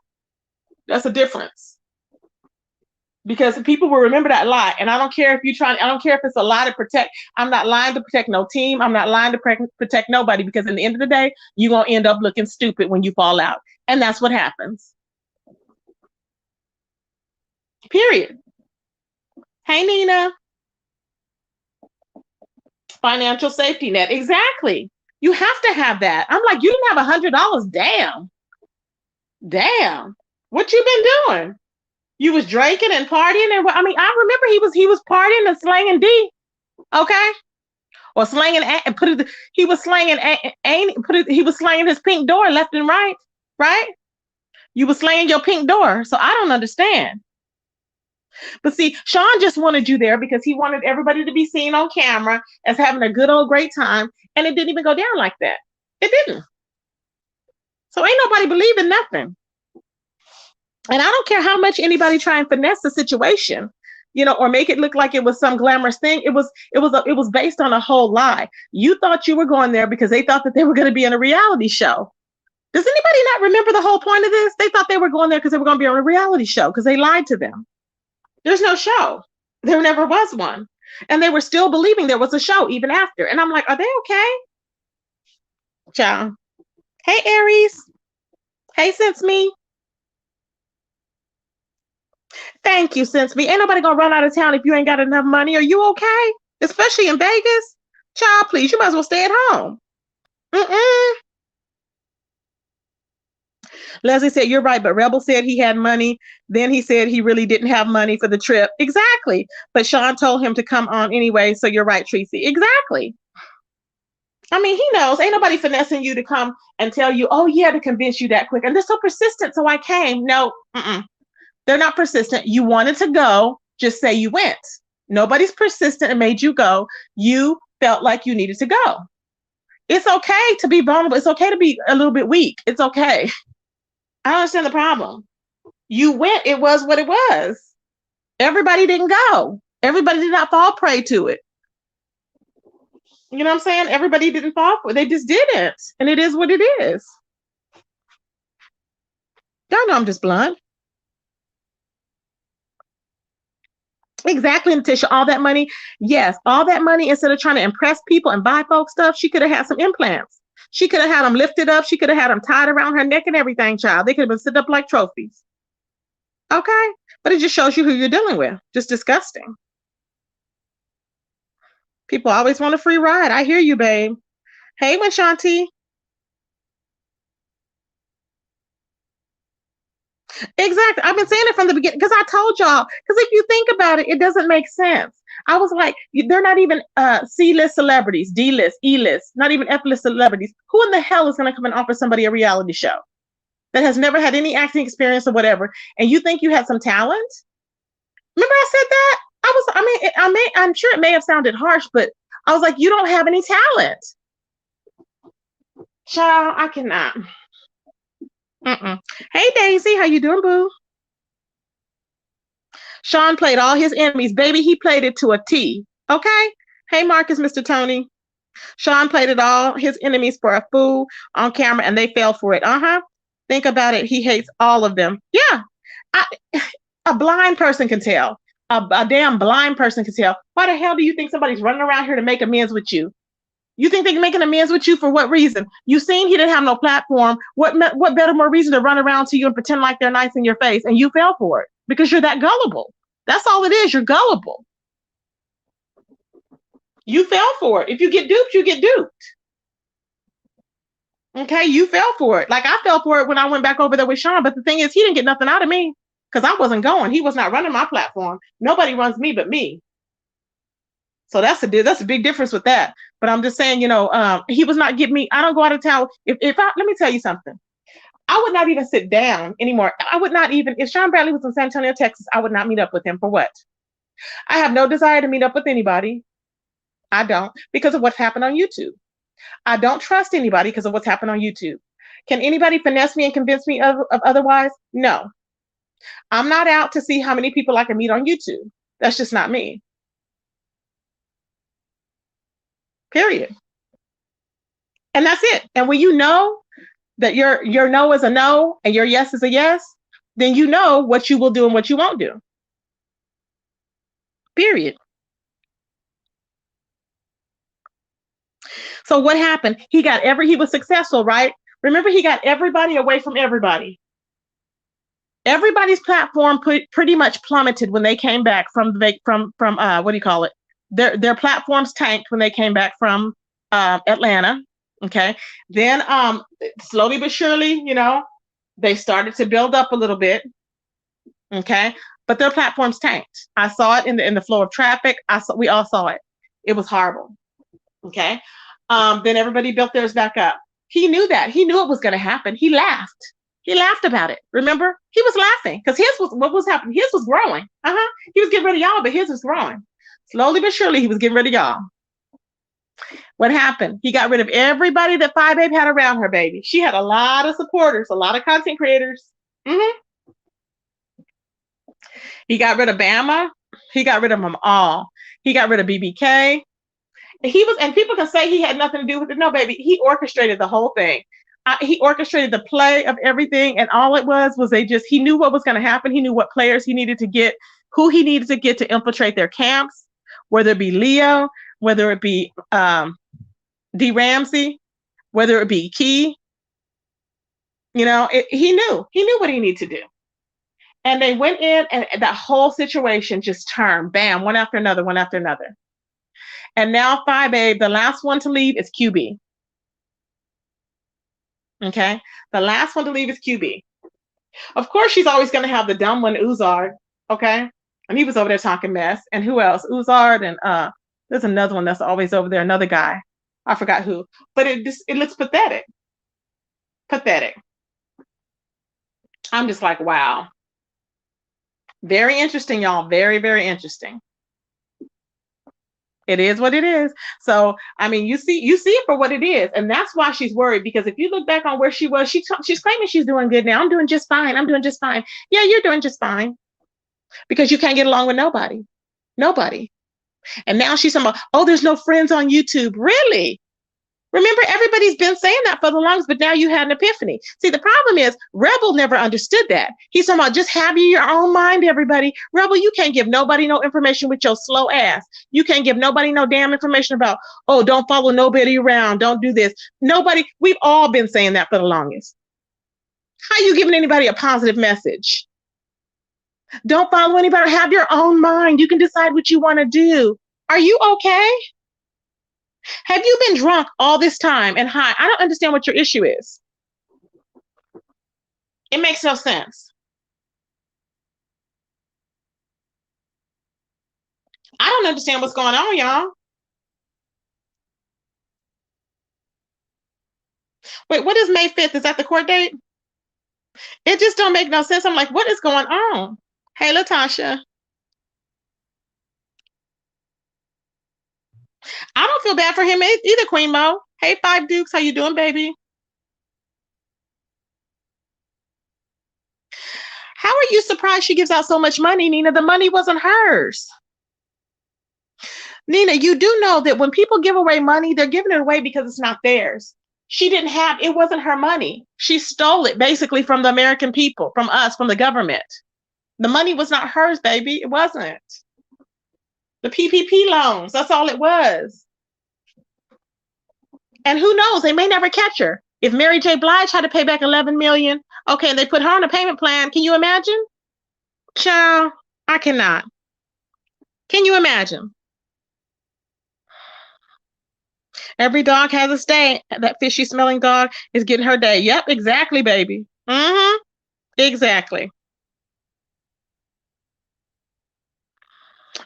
That's a difference. Because people will remember that lie. And I don't care if I don't care if it's a lie to protect. I'm not lying to protect no team. I'm not lying to protect nobody, because in the end of the day, you're going to end up looking stupid when you fall out. And that's what happens. Period. Hey, Nina. Financial safety net. Exactly. You have to have that. I'm like, you didn't have $100. Damn. What you been doing? You was drinking and partying, and I mean, I remember he was partying and slanging D, okay, or slanging and put it. He was slanging put it. He was slanging his pink door left and right, right. You was slanging your pink door, so I don't understand. But see, Shawn just wanted you there because he wanted everybody to be seen on camera as having a good old great time, and it didn't even go down like that. It didn't. So ain't nobody believing nothing. And I don't care how much anybody try and finesse the situation, or make it look like it was some glamorous thing. It was based on a whole lie. You thought you were going there because they thought that they were going to be in a reality show. Does anybody not remember the whole point of this? They thought they were going there because they were going to be on a reality show because they lied to them. There's no show. There never was one. And they were still believing there was a show even after. And I'm like, are they okay? Ciao. Hey, Aries. Hey, Sense Me. Thank you, Sense Me. Ain't nobody gonna run out of town if you ain't got enough money. Are you okay? Especially in Vegas? Child, please, you might as well stay at home. Mm-mm. Leslie said, you're right, but Rebel said he had money. Then he said he really didn't have money for the trip. Exactly. But Shawn told him to come on anyway. So you're right, Tracy. Exactly. I mean, he knows. Ain't nobody finessing you to come and tell you, oh, yeah, to convince you that quick. And they're so persistent. So I came. No, they're not persistent. You wanted to go. Just say you went. Nobody's persistent and made you go. You felt like you needed to go. It's okay to be vulnerable. It's okay to be a little bit weak. It's okay. I don't understand the problem. You went. It was what it was. Everybody didn't go. Everybody did not fall prey to it. You know what I'm saying? Everybody didn't fall for it. They just didn't. And it is what it is. Y'all know I'm just blunt. Exactly, Natisha. All that money. Yes, all that money, instead of trying to impress people and buy folks stuff, she could have had some implants. She could have had them lifted up. She could have had them tied around her neck and everything, child. They could have been set up like trophies. Okay? But it just shows you who you're dealing with. Just disgusting. People always want a free ride. I hear you, babe. Hey, Winshanti. Exactly. I've been saying it from the beginning because I told y'all. Because if you think about it, it doesn't make sense. I was like, they're not even C-list celebrities, D-list, E-list, not even F-list celebrities. Who in the hell is going to come and offer somebody a reality show that has never had any acting experience or whatever? And you think you had some talent? Remember I said that? I'm sure it may have sounded harsh, but I was like, you don't have any talent. Child, I cannot. Hey, Daisy, how you doing, boo? Shawn played all his enemies. Baby, he played it to a T. Okay? Hey, Marcus, Mr. Tony. Shawn played it all his enemies for a fool on camera, and they fell for it. Think about it. He hates all of them. Yeah. A blind person can tell. A damn blind person can tell. Why the hell do you think somebody's running around here to make amends with you? You think they're making amends with you for what reason? You seen he didn't have no platform. What better, more reason to run around to you and pretend like they're nice in your face, and you fell for it because you're that gullible. That's all it is. You're gullible. You fell for it. If you get duped, you get duped. Okay, you fell for it. Like I fell for it when I went back over there with Shawn. But the thing is, he didn't get nothing out of me because I wasn't going. He was not running my platform. Nobody runs me but me. So that's a big difference with that. But I'm just saying, he was not getting me. I don't go out of town. Let me tell you something. I would not even sit down anymore. I would not even, if Shawn Bradley was in San Antonio, Texas, I would not meet up with him for what? I have no desire to meet up with anybody. I don't, because of what's happened on YouTube. I don't trust anybody because of what's happened on YouTube. Can anybody finesse me and convince me of otherwise? No. I'm not out to see how many people I can meet on YouTube. That's just not me. Period. And that's it. And when you know that your no is a no and your yes is a yes, then you know what you will do and what you won't do. Period. So what happened? He was successful, right? Remember, he got everybody away from everybody. Everybody's platform pretty much plummeted when they came back from what do you call it? Their platforms tanked when they came back from Atlanta. Okay. Then slowly but surely, they started to build up a little bit. Okay. But their platforms tanked. I saw it in the flow of traffic. We all saw it. It was horrible. Okay. Then everybody built theirs back up. He knew that. He knew it was going to happen. He laughed. He laughed about it. Remember? He was laughing because his was what was happening. His was growing. He was getting rid of y'all, but his was growing. Slowly but surely, he was getting rid of y'all. What happened? He got rid of everybody that Fyebabe had around her, baby. She had a lot of supporters, a lot of content creators. He got rid of Bama. He got rid of them all. He got rid of BBK. And people can say he had nothing to do with it. No, baby, he orchestrated the whole thing. He orchestrated the play of everything, and all it was he knew what was going to happen. He knew what players he needed to get, who he needed to get to infiltrate their camps, whether it be Leo, whether it be D. Ramsey, whether it be Key. He knew what he needed to do. And they went in, and that whole situation just turned, bam, one after another, one after another. And now Fyebabe, the last one to leave is QB. Okay? The last one to leave is QB. Of course, she's always going to have the dumb one, Uzard. Okay? And he was over there talking mess. And who else? Uzard and there's another one that's always over there, another guy. I forgot who. But it looks pathetic. Pathetic. I'm just like, wow. Very interesting, y'all. Very, very interesting. It is what it is. So, I mean, you see it for what it is. And that's why she's worried, because if you look back on where she was, she's claiming she's doing good now. I'm doing just fine. I'm doing just fine. Yeah, you're doing just fine. Because you can't get along with nobody. Nobody. And now she's talking about, oh, there's no friends on YouTube. Really? Remember, everybody's been saying that for the longest, but now you had an epiphany. See, the problem is Rebel never understood that. He's talking about just have your own mind, everybody. Rebel, you can't give nobody no information with your slow ass. You can't give nobody no damn information about, oh, don't follow nobody around. Don't do this. Nobody, we've all been saying that for the longest. How are you giving anybody a positive message? Don't follow anybody. Have your own mind. You can decide what you want to do. Are you okay? Have you been drunk all this time and high? I don't understand what your issue is. It makes no sense. I don't understand what's going on, y'all. Wait, what is May 5th? Is that the court date? It just don't make no sense. I'm like, what is going on? Hey, Latasha. I don't feel bad for him either, Queen Mo. Hey, Five Dukes, how you doing, baby? How are you surprised she gives out so much money, Nina? The money wasn't hers. Nina, you do know that when people give away money, they're giving it away because it's not theirs. It wasn't her money. She stole it basically from the American people, from us, from the government. The money was not hers, baby. It wasn't. The PPP loans, that's all it was. And who knows, they may never catch her. If Mary J. Blige had to pay back $11 million, okay, and they put her on a payment plan, can you imagine? Child, I cannot. Can you imagine? Every dog has its day. That fishy smelling dog is getting her day. Yep, exactly, baby. Exactly.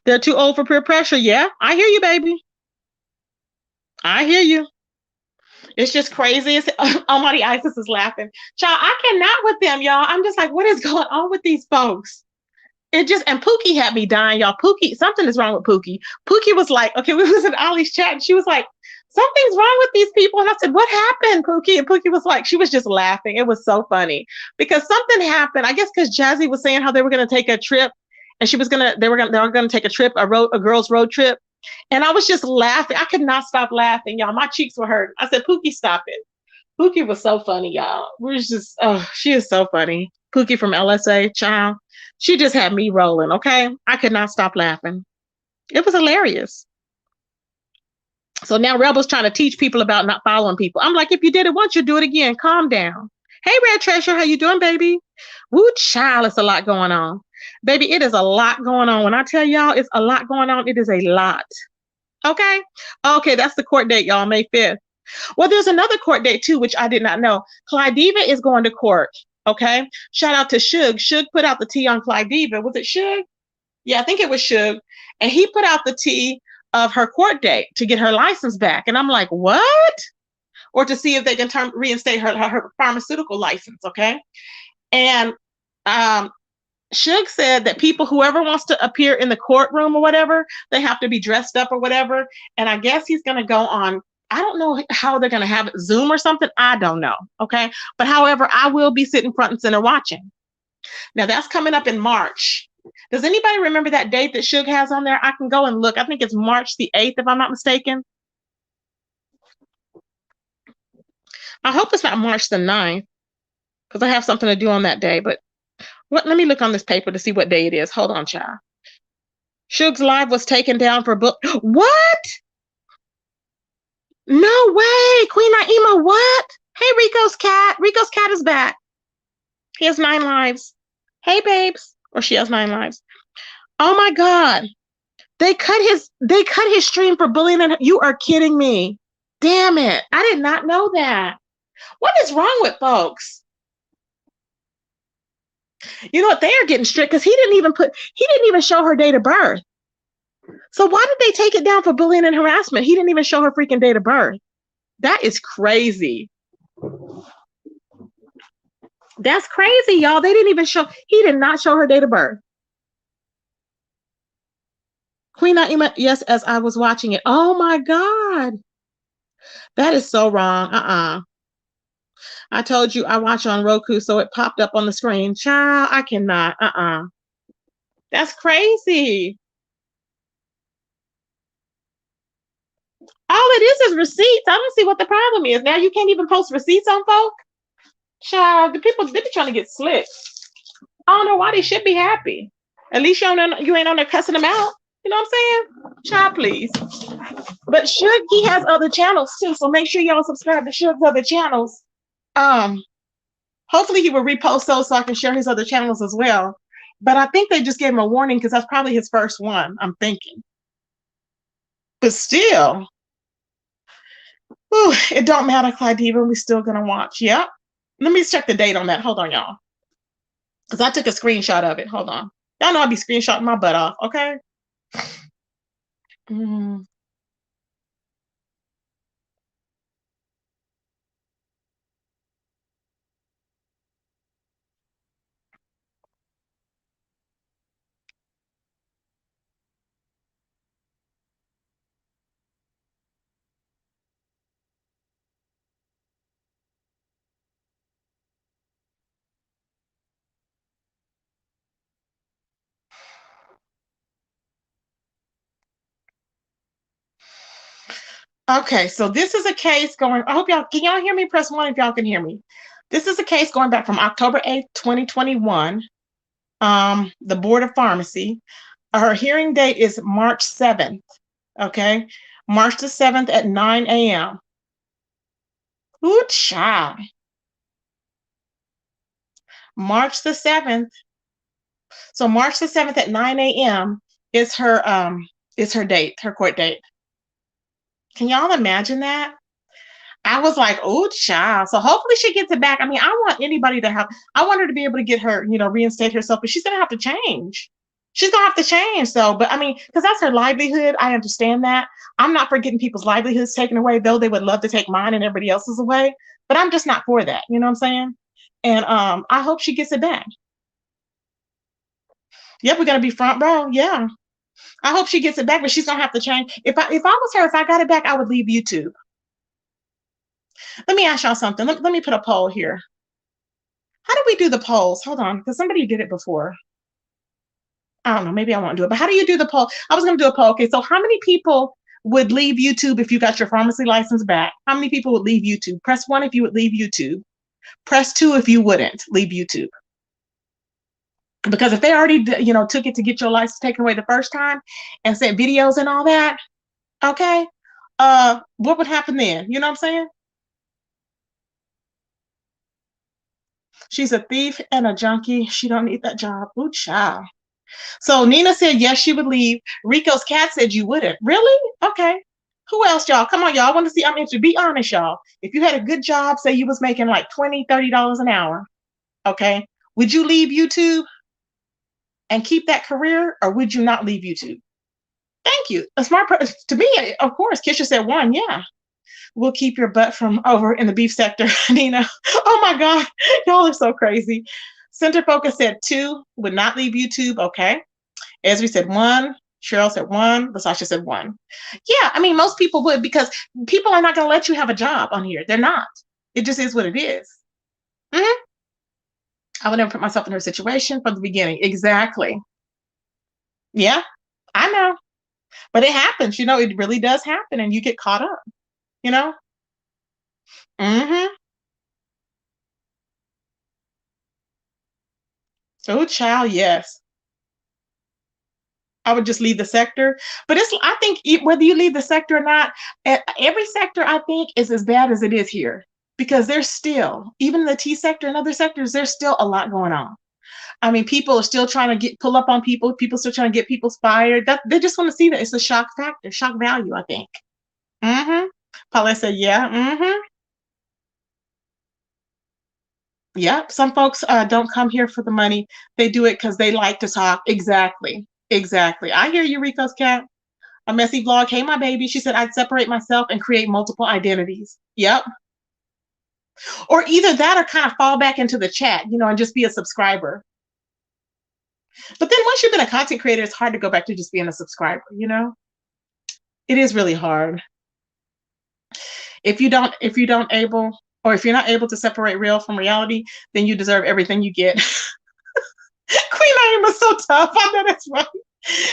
They're too old for peer pressure. Yeah, I hear you, baby. I hear you. It's just crazy. Almighty Isis is laughing. Child, I cannot with them, y'all. I'm just like, what is going on with these folks? And Pookie had me dying, y'all. Pookie, something is wrong with Pookie. Pookie was like, okay, we was in Ollie's chat, and she was like, something's wrong with these people. And I said, what happened, Pookie? And Pookie was like, she was just laughing. It was so funny because something happened. I guess because Jazzy was saying how they were going to take a trip, and they were going to take a trip, a girls' road trip. And I was just laughing. I could not stop laughing, y'all. My cheeks were hurting. I said, Pookie, stop it. Pookie was so funny, y'all. She is so funny. Pookie from LSA, child. She just had me rolling, okay? I could not stop laughing. It was hilarious. So now Rebel's trying to teach people about not following people. I'm like, if you did it once, you do it again. Calm down. Hey, Red Treasure, how you doing, baby? Woo, child, it's a lot going on. Baby, it is a lot going on. When I tell y'all it's a lot going on, it is a lot. Okay? Okay, that's the court date, y'all, May 5th. Well, there's another court date, too, which I did not know. Clydiva is going to court, Okay. Shout out to Suge. Suge put out the tea on Flydiva. Was it Suge? Yeah, I think it was Suge. And he put out the tea of her court date to get her license back. And I'm like, what? Or to see if they can reinstate her pharmaceutical license. Okay. And um, Suge said that people, whoever wants to appear in the courtroom or whatever, they have to be dressed up or whatever. And I guess he's going to go on. I don't know how they're going to have it, Zoom or something. I don't know. Okay. But however, I will be sitting front and center watching. Now that's coming up in March. Does anybody remember that date that Suge has on there? I can go and look. I think it's March the 8th, if I'm not mistaken. I hope it's not March the 9th because I have something to do on that day. But what? Let me look on this paper to see what day it is. Hold on, child. Suge's live was taken down for book. What? No way. Queen Naima, what? Hey, Rico's cat. Rico's cat is back. He has 9 lives. Hey, babes. Or she has 9 lives. Oh my God. They cut his stream for bullying, and you are kidding me. Damn it. I did not know that. What is wrong with folks? You know what? They are getting strict because he didn't even show her date of birth. So why did they take it down for bullying and harassment? He didn't even show her freaking date of birth. That is crazy. That's crazy, y'all. He did not show her date of birth. Queen Naima, yes, as I was watching it. Oh my God. That is so wrong. I told you I watch on Roku, so it popped up on the screen. Child, I cannot. That's crazy. All it is receipts. I don't see what the problem is. Now you can't even post receipts on folk. Child, they be trying to get slick. I don't know why they should be happy. At least you ain't on there cussing them out. You know what I'm saying? Child, please. But Suge, he has other channels too, so make sure y'all subscribe to Suge's other channels. Hopefully he will repost those so I can share his other channels as well. But I think they just gave him a warning because that's probably his first one, I'm thinking. But still, it don't matter, Clydiva. We're still gonna watch. Yep. Let me check the date on that. Hold on, y'all. Because I took a screenshot of it. Hold on. Y'all know I'll be screenshotting my butt off, okay? Okay, so this is a case going. I hope can y'all hear me? Press 1 if y'all can hear me. This is a case going back from October 8th, 2021. The Board of Pharmacy. Her hearing date is March 7th. Okay, March the 7th at 9 a.m. Ooh, child. March the 7th. So March the 7th at 9 a.m. is her date, her court date. Can y'all imagine that? I was like, oh, child. So hopefully she gets it back. I mean, I want anybody to I want her to be able to get her, reinstate herself, but she's going to have to change. She's going to have to change. So, but I mean, because that's her livelihood. I understand that. I'm not for getting people's livelihoods taken away, though they would love to take mine and everybody else's away. But I'm just not for that. You know what I'm saying? And I hope she gets it back. Yep, we're going to be front row. Yeah. I hope she gets it back, but she's going to have to change. If I was her, if I got it back, I would leave YouTube. Let me ask y'all something. Let me put a poll here. How do we do the polls? Hold on, because somebody did it before. I don't know. Maybe I won't do it. But how do you do the poll? I was going to do a poll. Okay, so how many people would leave YouTube if you got your pharmacy license back? How many people would leave YouTube? Press 1 if you would leave YouTube. Press 2 if you wouldn't leave YouTube. Because if they already, took it to get your license taken away the first time and sent videos and all that, okay, what would happen then? You know what I'm saying? She's a thief and a junkie. She don't need that job. Ooh, child. So Nina said yes, she would leave. Rico's cat said you wouldn't. Really? Okay. Who else, y'all? Come on, y'all. I want to see. I'm interested. Be honest, y'all. If you had a good job, say you was making like $20, $30 an hour, Okay. Would you leave YouTube and keep that career, or would you not leave YouTube? Thank you. A smart person to me, of course. Kisha said one. Yeah. We'll keep your butt from over in the beef sector, Nina. Oh my God. Y'all are so crazy. Center Focus said two, would not leave YouTube. Okay. As we said one. Cheryl said one. Lasasha said one. Yeah, I mean, most people would, because people are not going to let you have a job on here. They're not. It just is what it is. Mhm. I would never put myself in her situation from the beginning. Exactly. Yeah, I know. But it happens. It really does happen, and you get caught up, you know? Mm-hmm. Oh, child, yes. I would just leave the sector. But I think whether you leave the sector or not, every sector, I think, is as bad as it is here. Because there's still, even the T sector and other sectors, there's still a lot going on. I mean, people are still trying to pull up on people. People still trying to get people fired. They just want to see that. It's a shock factor, shock value, I think. Mm-hmm. Paulette said, yeah. Mm-hmm. Yeah. Some folks don't come here for the money. They do it because they like to talk. Exactly. Exactly. I hear you, Rico's cat. A messy vlog. Hey, my baby. She said, I'd separate myself and create multiple identities. Yep. Or either that or kind of fall back into the chat, and just be a subscriber. But then once you've been a content creator, it's hard to go back to just being a subscriber. It is really hard. If you're not able to separate real from reality, then you deserve everything you get. Queen Naima is so tough. I know that's right.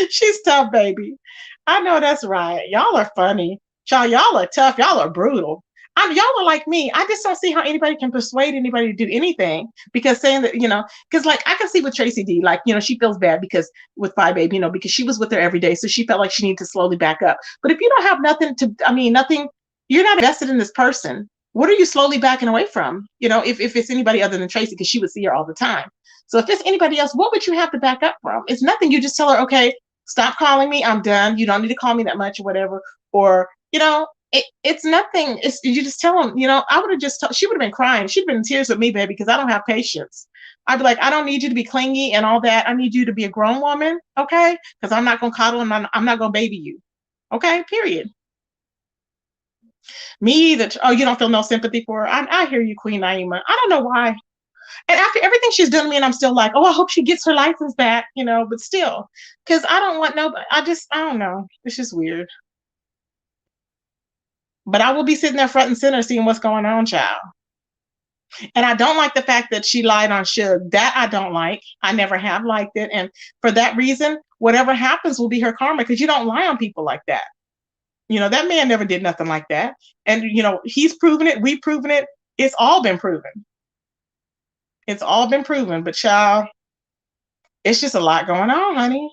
She's tough, baby. I know that's right. Y'all are funny. Y'all are tough. Y'all are brutal. Y'all are like me. I just don't see how anybody can persuade anybody to do anything, because saying that, because like I can see with Tracy D, like, she feels bad because with Fyebabe, because she was with her every day. So she felt like she needed to slowly back up. But if you don't have nothing, you're not invested in this person. What are you slowly backing away from? If it's anybody other than Tracy, because she would see her all the time. So if it's anybody else, what would you have to back up from? It's nothing. You just tell her, okay, stop calling me. I'm done. You don't need to call me that much or whatever. Or, it's nothing. You just tell them, I would have she would have been crying. She'd been in tears with me, baby, because I don't have patience. I'd be like, I don't need you to be clingy and all that. I need you to be a grown woman. Okay. Because I'm not going to coddle and I'm not going to baby you. Okay. Period. Me either. Oh, you don't feel no sympathy for her. I hear you, Queen Naima. I don't know why. And after everything she's done to me, and I'm still like, oh, I hope she gets her license back, but still, because I don't want nobody. I don't know. It's just weird. But I will be sitting there front and center seeing what's going on, child. And I don't like the fact that she lied on Suge. That I don't like. I never have liked it. And for that reason, whatever happens will be her karma, because you don't lie on people like that. That man never did nothing like that. And, he's proven it. We've proven it. It's all been proven. It's all been proven. But, child, it's just a lot going on, honey.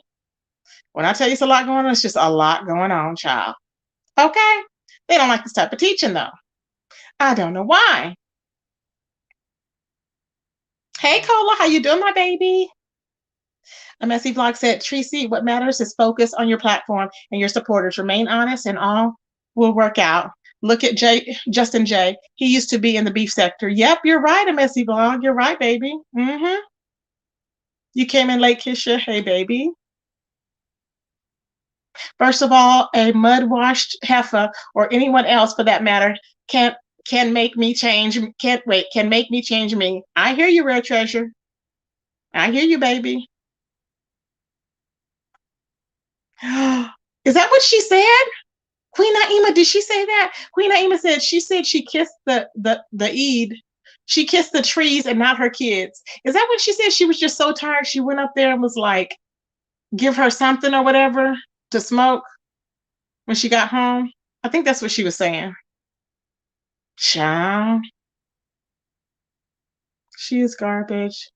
When I tell you it's a lot going on, it's just a lot going on, child. Okay? They don't like this type of teaching, though. I don't know why. Hey, Cola, how you doing, my baby? A messy vlog said, Tracy, what matters is focus on your platform and your supporters. Remain honest and all will work out. Look at Justin J. He used to be in the beef sector. Yep, you're right, a messy vlog. You're right, baby. Mm-hmm. You came in late, Kisha. Hey, baby. First of all, a mud-washed heifer, or anyone else for that matter, can make me change. Can make me change me. I hear you, rare treasure. I hear you, baby. Is that what she said? Queen Naima, did she say that? Queen Naima said she kissed the Eid. She kissed the trees and not her kids. Is that what she said? She was just so tired. She went up there and was like, give her something or whatever to smoke when she got home. I think that's what she was saying. Child, she is garbage.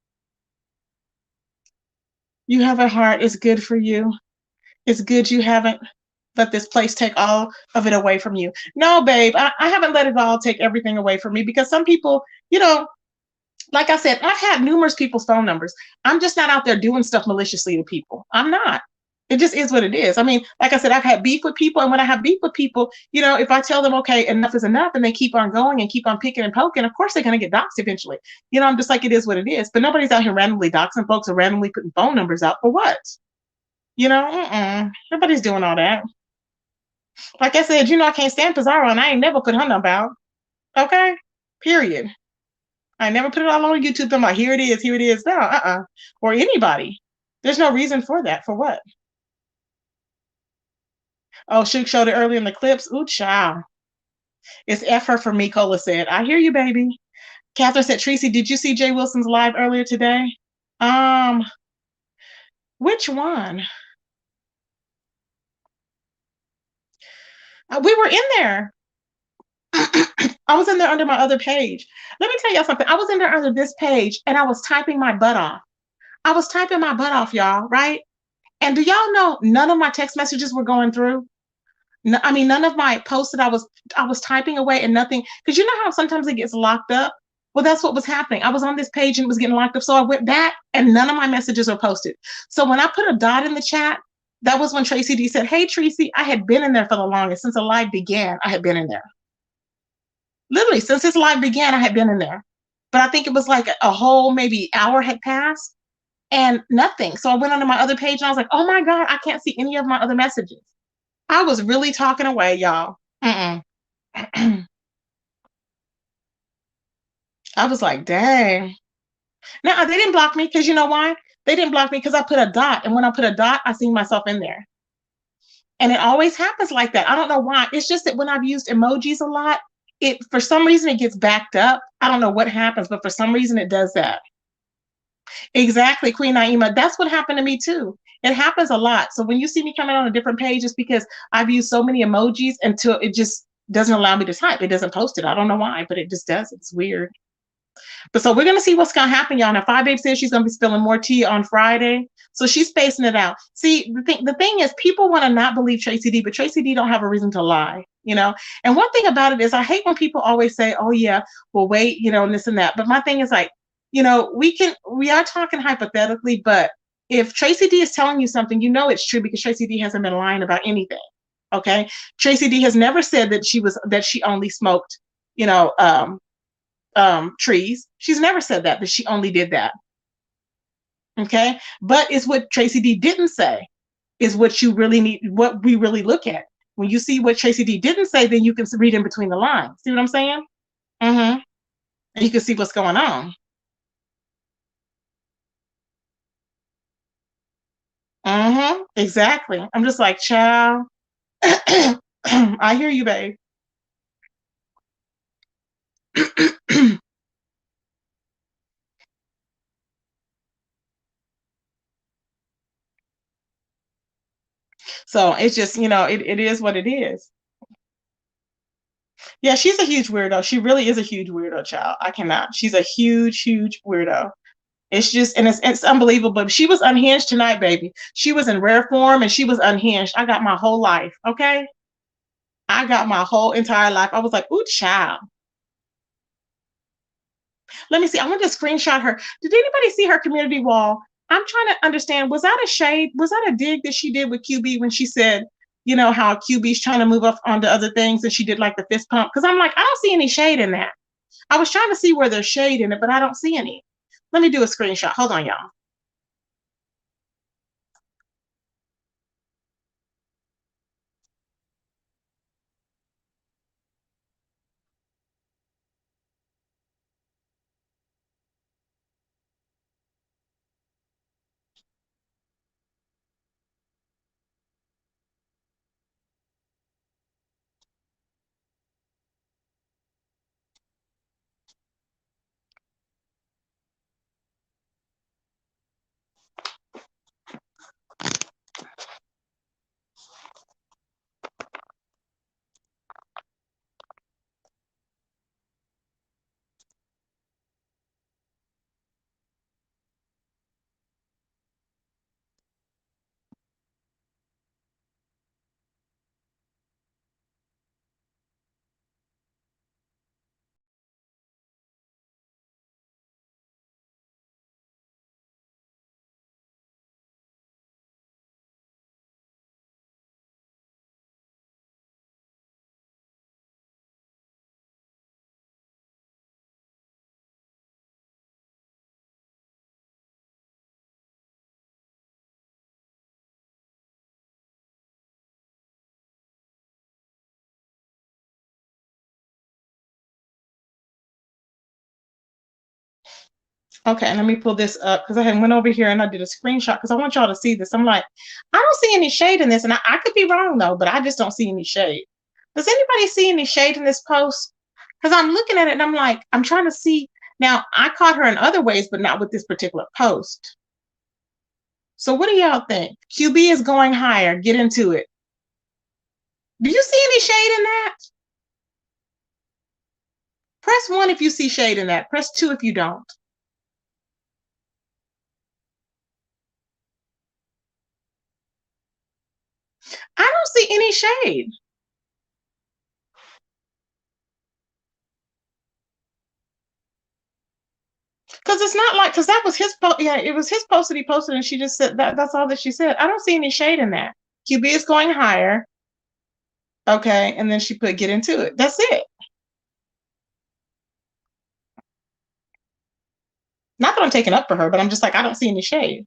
You have a heart. It's good for you. It's good you haven't let this place take all of it away from you. No, babe, I haven't let it all take everything away from me, because some people, like I said, I've had numerous people's phone numbers. I'm just not out there doing stuff maliciously to people. I'm not. It just is what it is. I mean, like I said, I've had beef with people, and when I have beef with people, if I tell them, okay, enough is enough, and they keep on going and keep on picking and poking, of course they're going to get doxxed eventually. I'm just like, it is what it is. But nobody's out here randomly doxing folks or randomly putting phone numbers out for what? Nobody's doing all that. Like I said, I can't stand Pizarro, and I ain't never put her number out. Okay? Period. I never put it all on YouTube. I'm like, here it is now. Or anybody. There's no reason for that. For what? Oh, Shook showed it earlier in the clips. Ooh, child. It's F her for me, Cola said. I hear you, baby. Catherine said, Tracy, did you see Jay Wilson's live earlier today? Um, which one? We were in there. I was in there under my other page. Let me tell y'all something. I was in there under this page and I was typing my butt off. I was typing my butt off, y'all, right? And do y'all know none of my text messages were going through? No, I mean, none of my posts that I was typing away and nothing. Because you know how sometimes it gets locked up? Well, that's what was happening. I was on this page and it was getting locked up. So I went back and none of my messages were posted. So when I put a dot in the chat, that was when Tracy D said, Hey, Tracy, I had been in there for the longest. Since the live began, I had been in there. Literally, since this live began, I had been in there. But I think it was like a whole maybe hour had passed and nothing. So I went onto my other page and I was like, oh my God, I can't see any of my other messages. I was really talking away, y'all. I was like, dang. Now, they didn't block me because you know why? They didn't block me because I put a dot. And when I put a dot, I see myself in there. And it always happens like that. I don't know why. It's just that when I've used emojis a lot, for some reason it gets backed up. I don't know what happens, but for some reason it does that. Exactly, Queen Naima. That's what happened to me too. It happens a lot. So when you see me coming on a different page, it's because I've used so many emojis until it just doesn't allow me to type. It doesn't post it. I don't know why, but it just does. It's weird. But so we're gonna see what's gonna happen, y'all. Now, Fyebabe says she's gonna be spilling more tea on Friday, so she's spacing it out. See, the thing is, people want to not believe Tracy D, but Tracy D don't have a reason to lie. And one thing about it is, I hate when people always say, "Oh yeah, well wait," and this and that. But my thing is like, we are talking hypothetically, but if Tracy D is telling you something, it's true because Tracy D hasn't been lying about anything. Okay, Tracy D has never said that she only smoked, you know, trees. She's never said that she only did that. Okay. But it's what Tracy D didn't say is what you really need, what we really look at. When you see what Tracy D didn't say, then you can read in between the lines. See what I'm saying? Mm-hmm. And you can see what's going on. Mm-hmm. Exactly. I'm just like, child. I hear you, babe. So it's just, it is what it is. Yeah, she's a huge weirdo. She really is a huge weirdo, child. I cannot. She's a huge, huge weirdo. It's just, and it's unbelievable. But she was unhinged tonight, baby. She was in rare form and she was unhinged. I got my whole life, okay? I got my whole entire life. I was like, ooh, child. Let me see. I want to screenshot her. Did anybody see her community wall? I'm trying to understand. Was that a shade? Was that a dig that she did with QB when she said, how QB's trying to move up onto other things and she did like the fist pump? Because I'm like, I don't see any shade in that. I was trying to see where there's shade in it, but I don't see any. Let me do a screenshot. Hold on, y'all. Okay, let me pull this up because I had went over here and I did a screenshot because I want y'all to see this. I'm like, I don't see any shade in this, and I could be wrong though, but I just don't see any shade. Does anybody see any shade in this post? Because I'm looking at it and I'm like, I'm trying to see. Now I caught her in other ways, but not with this particular post. So what do y'all think? QB is going higher. Get into it. Do you see any shade in that? Press one if you see shade in that. Press two if you don't. I don't see any shade. Because it's not like, because that was his post. Yeah, it was his post that he posted, and she just said that. That's all that she said. I don't see any shade in that. QB is going higher. Okay, and then she put get into it. That's it. Not that I'm taking up for her, but I'm just like I don't see any shade.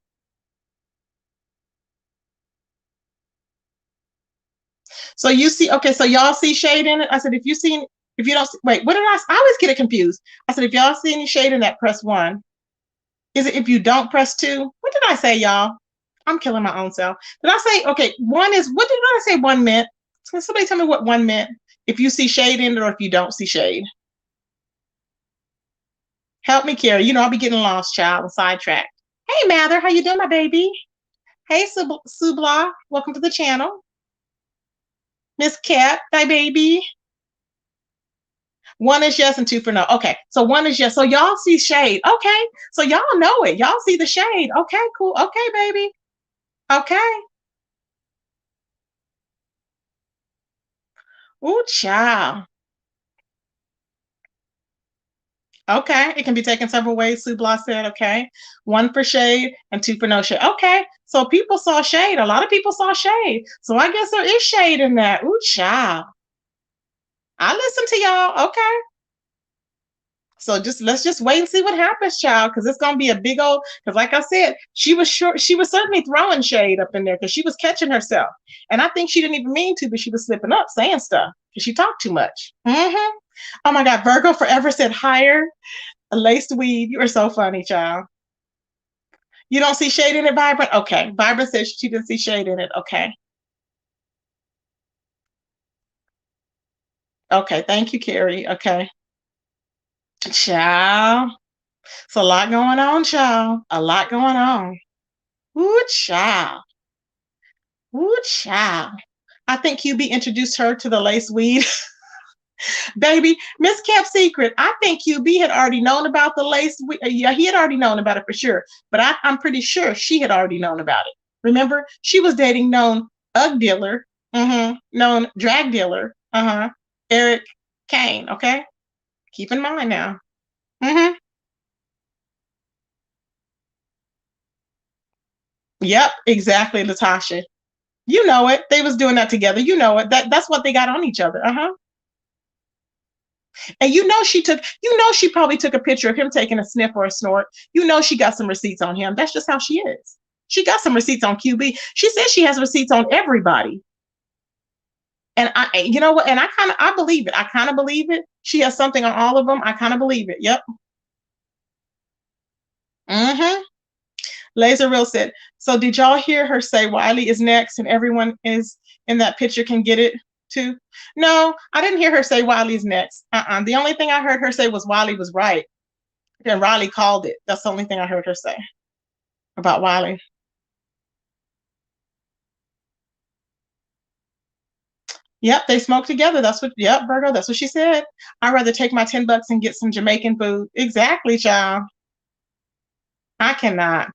So you see, okay, so y'all see shade in it. I said if you see, if you don't see, wait, what did I always get it confused. I said if y'all see any shade in that, press one. Is it if you don't press two? What did I say, y'all? I'm killing my own self. Did I say okay? One is what did I say? One meant. Can somebody tell me what one meant? If you see shade in it or if you don't see shade. Help me, Carrie. You know I'll be getting lost, child, and sidetracked. Hey, Mather, how you doing, my baby? Hey, Subla, welcome to the channel. Miss Cat, my baby. One is yes and two for no. Okay, so one is yes. So y'all see shade. Okay, so y'all know it. Y'all see the shade. Okay, cool. Okay, baby. Okay. Ooh, child. Okay, it can be taken several ways. Subla said, okay, one for shade and two for no shade. Okay, so people saw shade. A lot of people saw shade. So I guess there is shade in that. Ooh, child. I listen to y'all. Okay. So just let's just wait and see what happens, child, because it's gonna be a big old. Because like I said, she was certainly throwing shade up in there because she was catching herself, and I think she didn't even mean to, but she was slipping up, saying stuff because she talked too much. Mm-hmm. Oh my God, Virgo forever said higher. A laced weave. You are so funny, child. You don't see shade in it, Vibrant? Okay. Vibrant says she didn't see shade in it. Okay. Okay. Thank you, Carrie. Okay. Child. It's a lot going on, child. A lot going on. Ooh, child. Ooh, child. I think QB introduced her to the lace weed. Baby, Miss Kept Secret. I think QB had already known about the lace. Yeah, he had already known about it for sure. But I'm pretty sure she had already known about it. Remember, she was dating known UGG dealer, known drag dealer, Eric Kane. Okay, keep in mind now. Mm-hmm. Yep, exactly, Latasha. You know it. They was doing that together. You know it. That's what they got on each other. And you know she probably took a picture of him taking a sniff or a snort. You know she got some receipts on him. That's just how she is. She got some receipts on QB. She says she has receipts on everybody. And you know what? And I believe it. I kind of believe it. She has something on all of them. I kind of believe it. Yep. Mm-hmm. Laser Real said, so did y'all hear her say Wiley is next and everyone is in that picture can get it too? No, I didn't hear her say Wiley's next. The only thing I heard her say was Wiley was right. And Riley called it. That's the only thing I heard her say about Wiley. Yep, they smoke together. Yep, Virgo, that's what she said. I'd rather take my $10 and get some Jamaican food. Exactly, child. I cannot.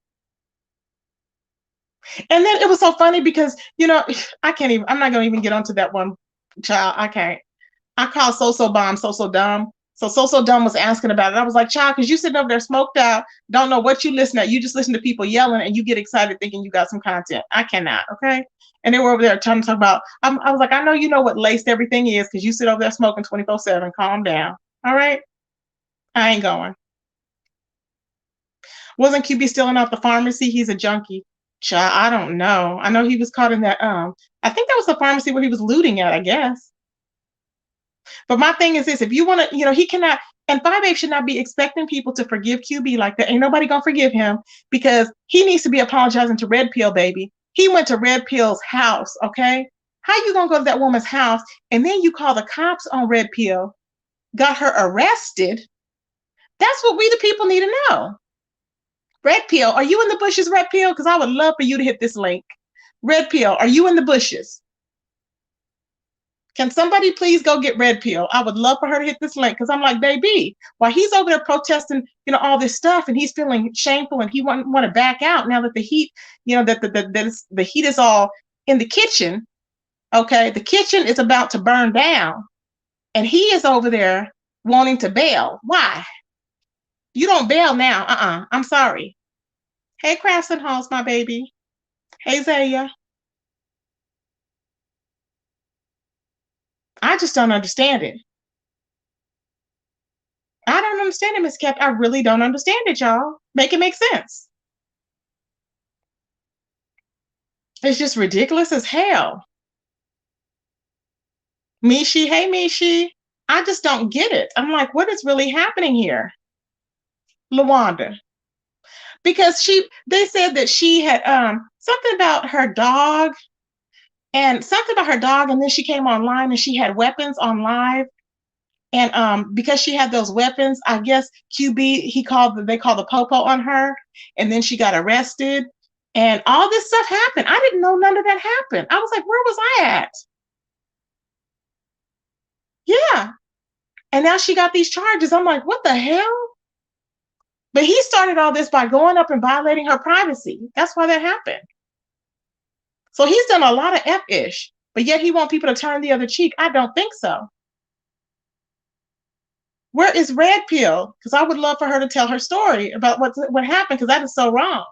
And then it was so funny because, I can't even, I'm not going to even get onto that one, child. I can't. I called So Bomb So Dumb. So Dumb was asking about it. I was like, child, because you sitting over there smoked out, don't know what you listen at. You just listen to people yelling and you get excited thinking you got some content. I cannot, okay? And they were over there trying to talk about, I was like, I know you know what laced everything is because you sit over there smoking 24/7. Calm down. All right? I ain't going. Wasn't QB stealing out the pharmacy? He's a junkie. Child, I don't know. I know he was caught in that, I think that was the pharmacy where he was looting at, I guess. But my thing is this: if you want to, he cannot. And Fyebabe should not be expecting people to forgive QB like that. Ain't nobody gonna forgive him because he needs to be apologizing to Red Pill, baby. He went to Red Pill's house, okay? How you gonna go to that woman's house and then you call the cops on Red Pill, got her arrested? That's what we the people need to know. Red Pill, are you in the bushes, Red Pill? Because I would love for you to hit this link. Red Pill, are you in the bushes? Can somebody please go get Red Pill? I would love for her to hit this link because I'm like, baby, while he's over there protesting, all this stuff, and he's feeling shameful and he want to back out now that the heat, that the heat is all in the kitchen. Okay, the kitchen is about to burn down, and he is over there wanting to bail. Why? You don't bail now. I'm sorry. Hey, Crafts and Halls, my baby. Hey, Zaya. I just don't understand it. I don't understand it, Miss Cap. I really don't understand it, y'all. Make it make sense. It's just ridiculous as hell. Mishi, hey Mishi. I just don't get it. I'm like, what is really happening here? Lawanda. Because they said that she had something about her dog and then she came online and she had weapons on live. And because she had those weapons, I guess QB they called the popo on her, and then she got arrested, and all this stuff happened. I didn't know none of that happened. I was like, where was I at? Yeah. And now she got these charges. I'm like, what the hell? But he started all this by going up and violating her privacy. That's why that happened. So he's done a lot of F-ish, but yet he wants people to turn the other cheek. I don't think so. Where is Red Pill? Because I would love for her to tell her story about what happened, because that is so wrong.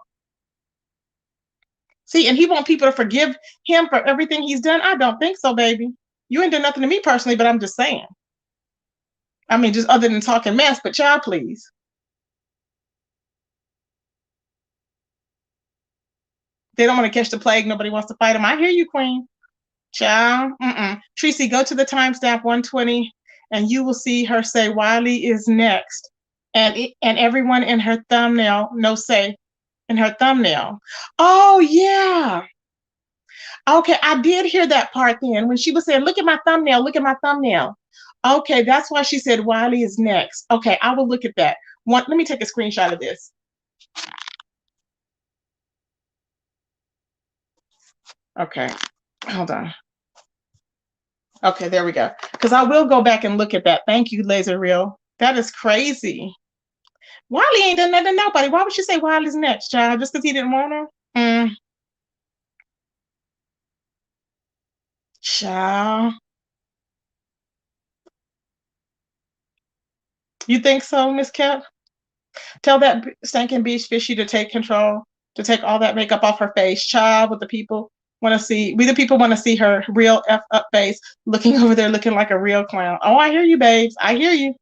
See, and he wants people to forgive him for everything he's done. I don't think so, baby. You ain't done nothing to me personally, but I'm just saying. I mean, just other than talking mess, but child, please. They don't want to catch the plague. Nobody wants to fight him. I hear you, Queen. Child. Tracy, go to the timestamp 120 and you will see her say Wiley is next. And everyone in her thumbnail, no say, in her thumbnail. Oh, yeah. Okay, I did hear that part then when she was saying, look at my thumbnail, look at my thumbnail. Okay, that's why she said Wiley is next. Okay, I will look at that. Let me take a screenshot of this. Okay, hold on. Okay, there we go. Because I will go back and look at that. Thank you, Laser Reel. That is crazy. Wiley ain't done nothing to nobody. Why would she say Wiley's next, child? Just because he didn't want her? Child. You think so, Miss Cap? Tell that stinking beach fishy to take control, to take all that makeup off her face. Child, what the people want to see. We the people want to see her real F up face looking over there looking like a real clown. Oh, I hear you, babes. I hear you.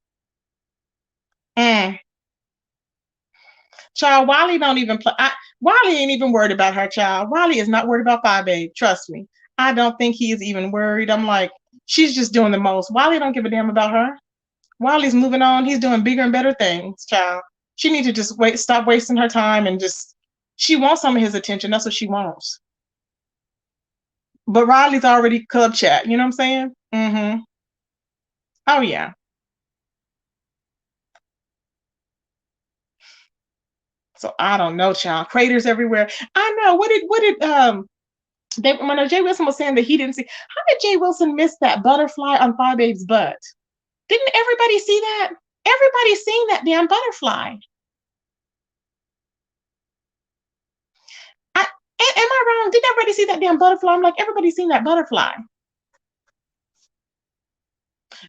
Child, Wiley don't even play. Wiley ain't even worried about her, child. Wiley is not worried about Fyebabe. Trust me. I don't think he is even worried. I'm like, she's just doing the most. Wiley don't give a damn about her. Wiley's moving on. He's doing bigger and better things, child. She needs to just stop wasting her time and just, she wants some of his attention. That's what she wants. But Riley's already club chat. You know what I'm saying? Oh, yeah. So I don't know, child. Craters everywhere. I know. When Jay Wilson was saying that he didn't see, how did Jay Wilson miss that butterfly on Fyebabe's butt? Didn't everybody see that? Everybody's seen that damn butterfly. Am I wrong? Did everybody see that damn butterfly? I'm like, everybody's seen that butterfly.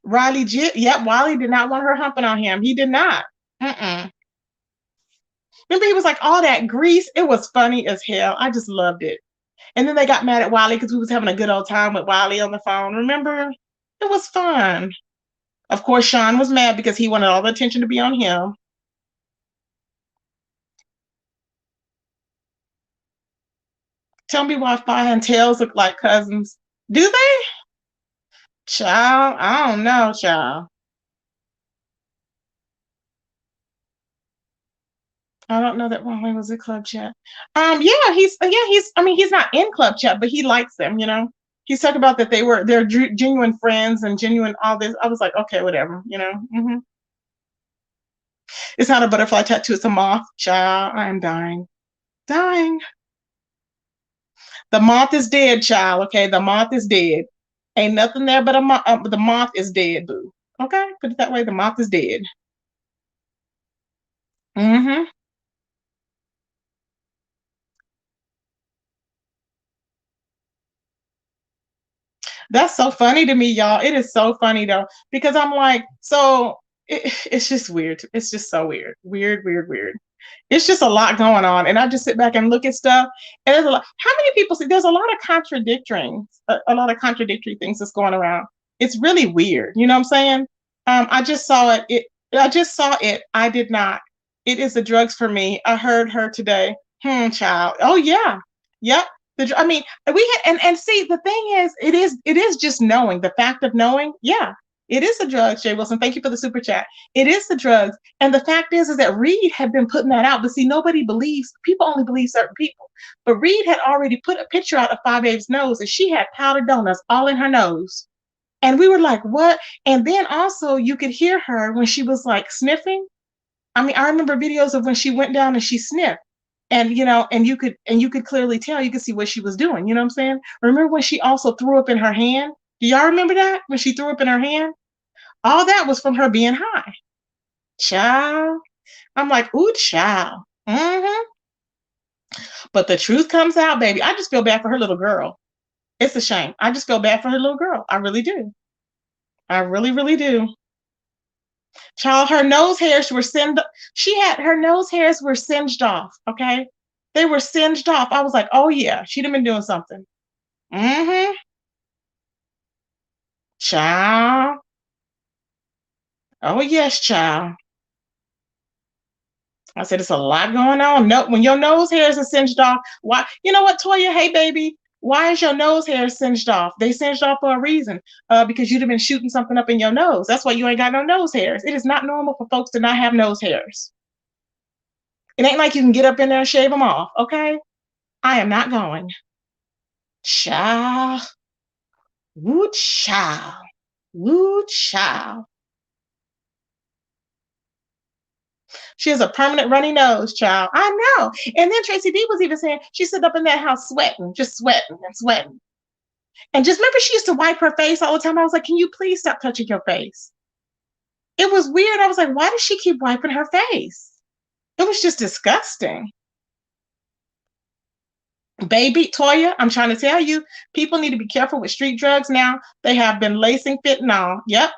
Wiley did not want her humping on him. He did not. Remember, he was like, all that grease. It was funny as hell. I just loved it. And then they got mad at Wiley because we was having a good old time with Wiley on the phone. Remember? It was fun. Of course, Shawn was mad because he wanted all the attention to be on him. Tell me why Fire and Tails look like cousins. Do they? Child, I don't know, child. I don't know that Wally was a club chat. Yeah, he's. I mean, he's not in club chat, but he likes them. You know, he's talking about that they're genuine friends and genuine all this. I was like, okay, whatever. You know, it's not a butterfly tattoo; it's a moth. Child, I am dying, dying. The moth is dead, child. Okay, the moth is dead. Ain't nothing there but a moth. The moth is dead, boo. Okay, put it that way. The moth is dead. Mm-hmm. That's so funny to me, y'all. It is so funny though, because I'm like, it's just weird. It's just so weird. Weird, weird, weird. It's just a lot going on. And I just sit back and look at stuff. And there's a lot. How many people see there's a lot of a lot of contradictory things that's going around. It's really weird. You know what I'm saying? I just saw it. I just saw it. I did not. It is the drugs for me. I heard her today. Child. Oh yeah. Yep. I mean, we had, and see, the thing is, it is just knowing, the fact of knowing. Yeah, it is the drugs. Jay Wilson, thank you for the super chat. It is the drugs, and the fact is that Reed had been putting that out, but see, nobody believes. People only believe certain people. But Reed had already put a picture out of Fyebabe's nose, and she had powdered donuts all in her nose, and we were like, what? And then also, you could hear her when she was like sniffing. I mean, I remember videos of when she went down and she sniffed. And you could clearly tell, you could see what she was doing. You know what I'm saying? Remember when she also threw up in her hand? Do y'all remember that? When she threw up in her hand? All that was from her being high. Child. I'm like, ooh, child. But the truth comes out, baby. I just feel bad for her little girl. It's a shame. I just feel bad for her little girl. I really do. I really, really do. Child, her nose hairs were singed. She had her nose hairs were singed off. Okay, they were singed off. I was like, oh yeah, she'd have been doing something. Mm-hmm. Child. Oh yes, child. I said it's a lot going on. No, when your nose hairs are singed off, why? You know what, Toya? Hey, baby. Why is your nose hair singed off? They singed off for a reason. Because you'd have been shooting something up in your nose. That's why you ain't got no nose hairs. It is not normal for folks to not have nose hairs. It ain't like you can get up in there and shave them off. Okay. I am not going. Child. Woo child. Woo child. She has a permanent runny nose, child. I know. And then Tracy B was even saying she sit up in that house sweating, just sweating and sweating. And just remember, she used to wipe her face all the time. I was like, can you please stop touching your face? It was weird. I was like, why does she keep wiping her face? It was just disgusting. Baby Toya, I'm trying to tell you, people need to be careful with street drugs now. They have been lacing fentanyl. Yep.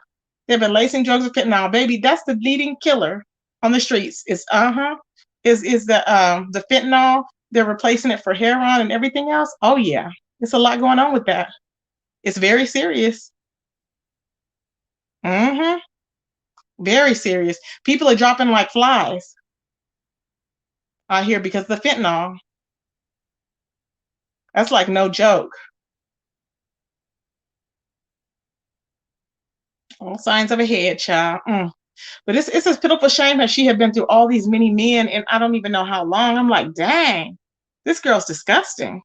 They've been lacing drugs with fentanyl. Baby, that's the leading killer on the streets. Is the fentanyl. They're replacing it for heroin and everything else. Oh yeah. It's a lot going on with that. It's very serious. Mm-hmm. Very serious. People are dropping like flies out here because of the fentanyl. That's like no joke. All signs of a head, child. But it's a pitiful shame that she had been through all these many men, and I don't even know how long. I'm like, dang, this girl's disgusting.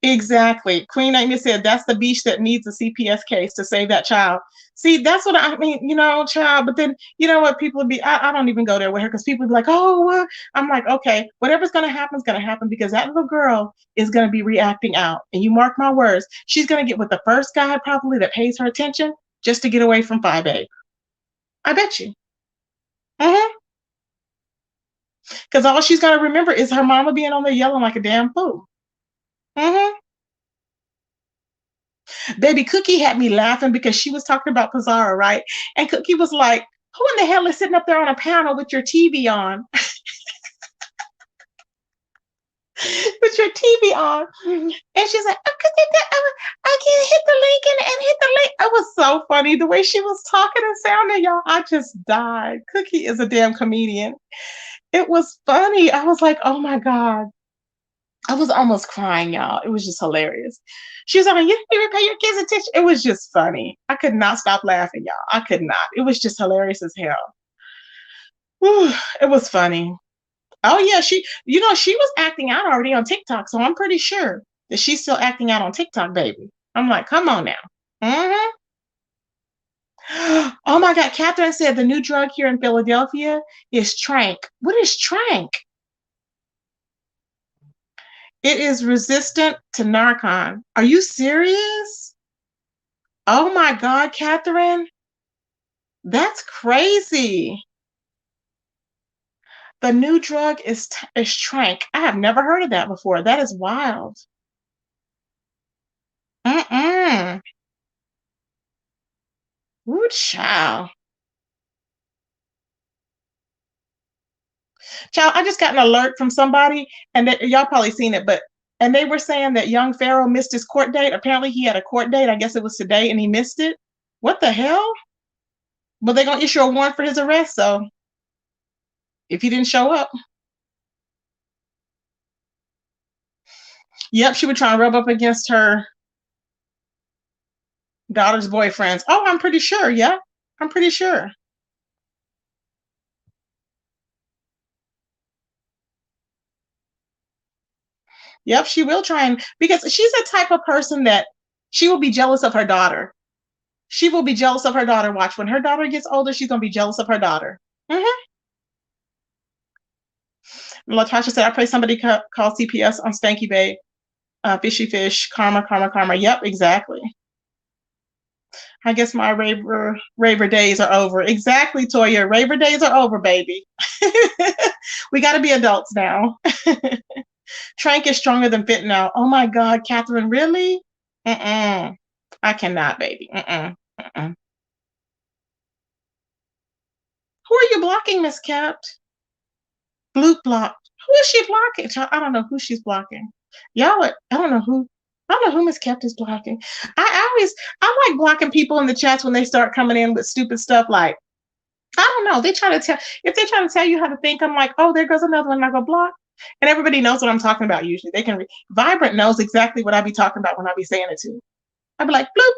Exactly. Queen Amy said that's the beach that needs a CPS case to save that child. See, that's what I mean, child. But then, you know what? People would be, I don't even go there with her because people would be like, oh, well. I'm like, okay, whatever's going to happen is going to happen because that little girl is going to be reacting out. And you mark my words, she's going to get with the first guy probably that pays her attention just to get away from Fyebabe. I bet you. Mm-hmm. Because all she's going to remember is her mama being on there yelling like a damn fool. Mm-hmm. Baby Cookie had me laughing because she was talking about Pizarro, right? And Cookie was like, who in the hell is sitting up there on a panel with your TV on? With your TV on. And she's like, I can hit the link and hit the link. It was so funny the way she was talking and sounding, y'all. I just died. Cookie is a damn comedian. It was funny. I was like, oh my God. I was almost crying, y'all. It was just hilarious. She was like, you didn't even pay your kids attention. It was just funny. I could not stop laughing, y'all. I could not. It was just hilarious as hell. Whew, it was funny. Oh yeah, she was acting out already on TikTok, so I'm pretty sure that she's still acting out on TikTok, baby. I'm like, come on now. Hmm. Oh my God, Catherine said the new drug here in Philadelphia is Trank. What is Trank? It is resistant to Narcan. Are you serious? Oh my God, Catherine, that's crazy. The new drug is Trank. I have never heard of that before. That is wild. Mm-mm. Ooh, child. Child, I just got an alert from somebody, and y'all probably seen it, and they were saying that young Pharaoh missed his court date. Apparently, he had a court date. I guess it was today, and he missed it. What the hell? Well, they're gonna issue a warrant for his arrest. So if he didn't show up, yep, she would try and rub up against her daughter's boyfriends. Oh, I'm pretty sure. Yep, I'm pretty sure. Yep, she will try and because she's the type of person that she will be jealous of her daughter. She will be jealous of her daughter. Watch when her daughter gets older, she's gonna be jealous of her daughter. Mm-hmm. Latasha said, "I pray somebody call CPS on Stanky Babe, Fishy Fish, Karma, Karma, Karma." Yep, exactly. I guess my raver days are over. Exactly, Toya. Raver days are over, baby. We got to be adults now. Trank is stronger than fentanyl. Oh my God, Catherine, really? Mm-mm. I cannot, baby. Mm-mm. Mm-mm. Who are you blocking, Miss Cat? Blue block. Who is she blocking? I don't know who she's blocking. I don't know who. I don't know who Miss Kept is blocking. I like blocking people in the chats when they start coming in with stupid stuff like, I don't know. They try to tell if they try to tell you how to think, I'm like, oh, there goes another one. I go block. And everybody knows what I'm talking about usually. They can Vibrant knows exactly what I be talking about when I be saying it to. I'd be like, bloop,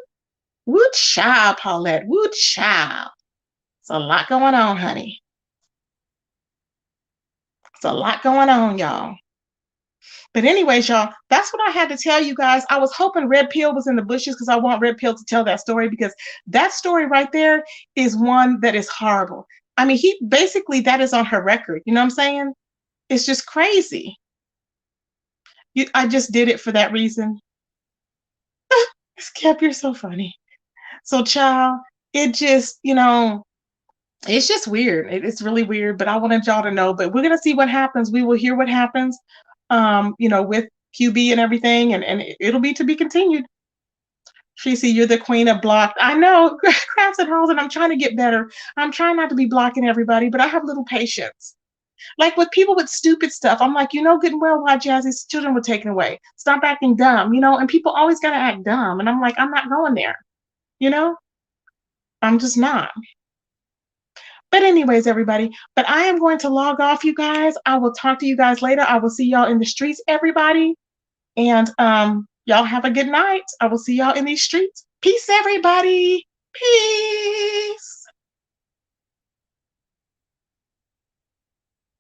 woo child, Paulette, woo child. It's a lot going on, honey. It's a lot going on, y'all. But anyways, y'all, that's what I had to tell you guys. I was hoping Red Pill was in the bushes because I want Red Pill to tell that story because that story right there is one that is horrible. I mean, he basically that is on her record. You know what I'm saying? It's just crazy. I just did it for that reason. Skip, you're so funny. So, child, it just, it's just weird. It's really weird, but I wanted y'all to know. But we're gonna see what happens. We will hear what happens, with QB and everything, and it'll be to be continued. Tracy, you're the queen of blocked. I know, crafts and holes, and I'm trying to get better. I'm trying not to be blocking everybody, but I have little patience. Like with people with stupid stuff, I'm like, you know good and well why Jazzy's children were taken away. Stop acting dumb, and people always gotta act dumb. And I'm like, I'm not going there, you know? I'm just not. But anyways, everybody, but I am going to log off, you guys. I will talk to you guys later. I will see y'all in the streets, everybody. And y'all have a good night. I will see y'all in these streets. Peace, everybody. Peace.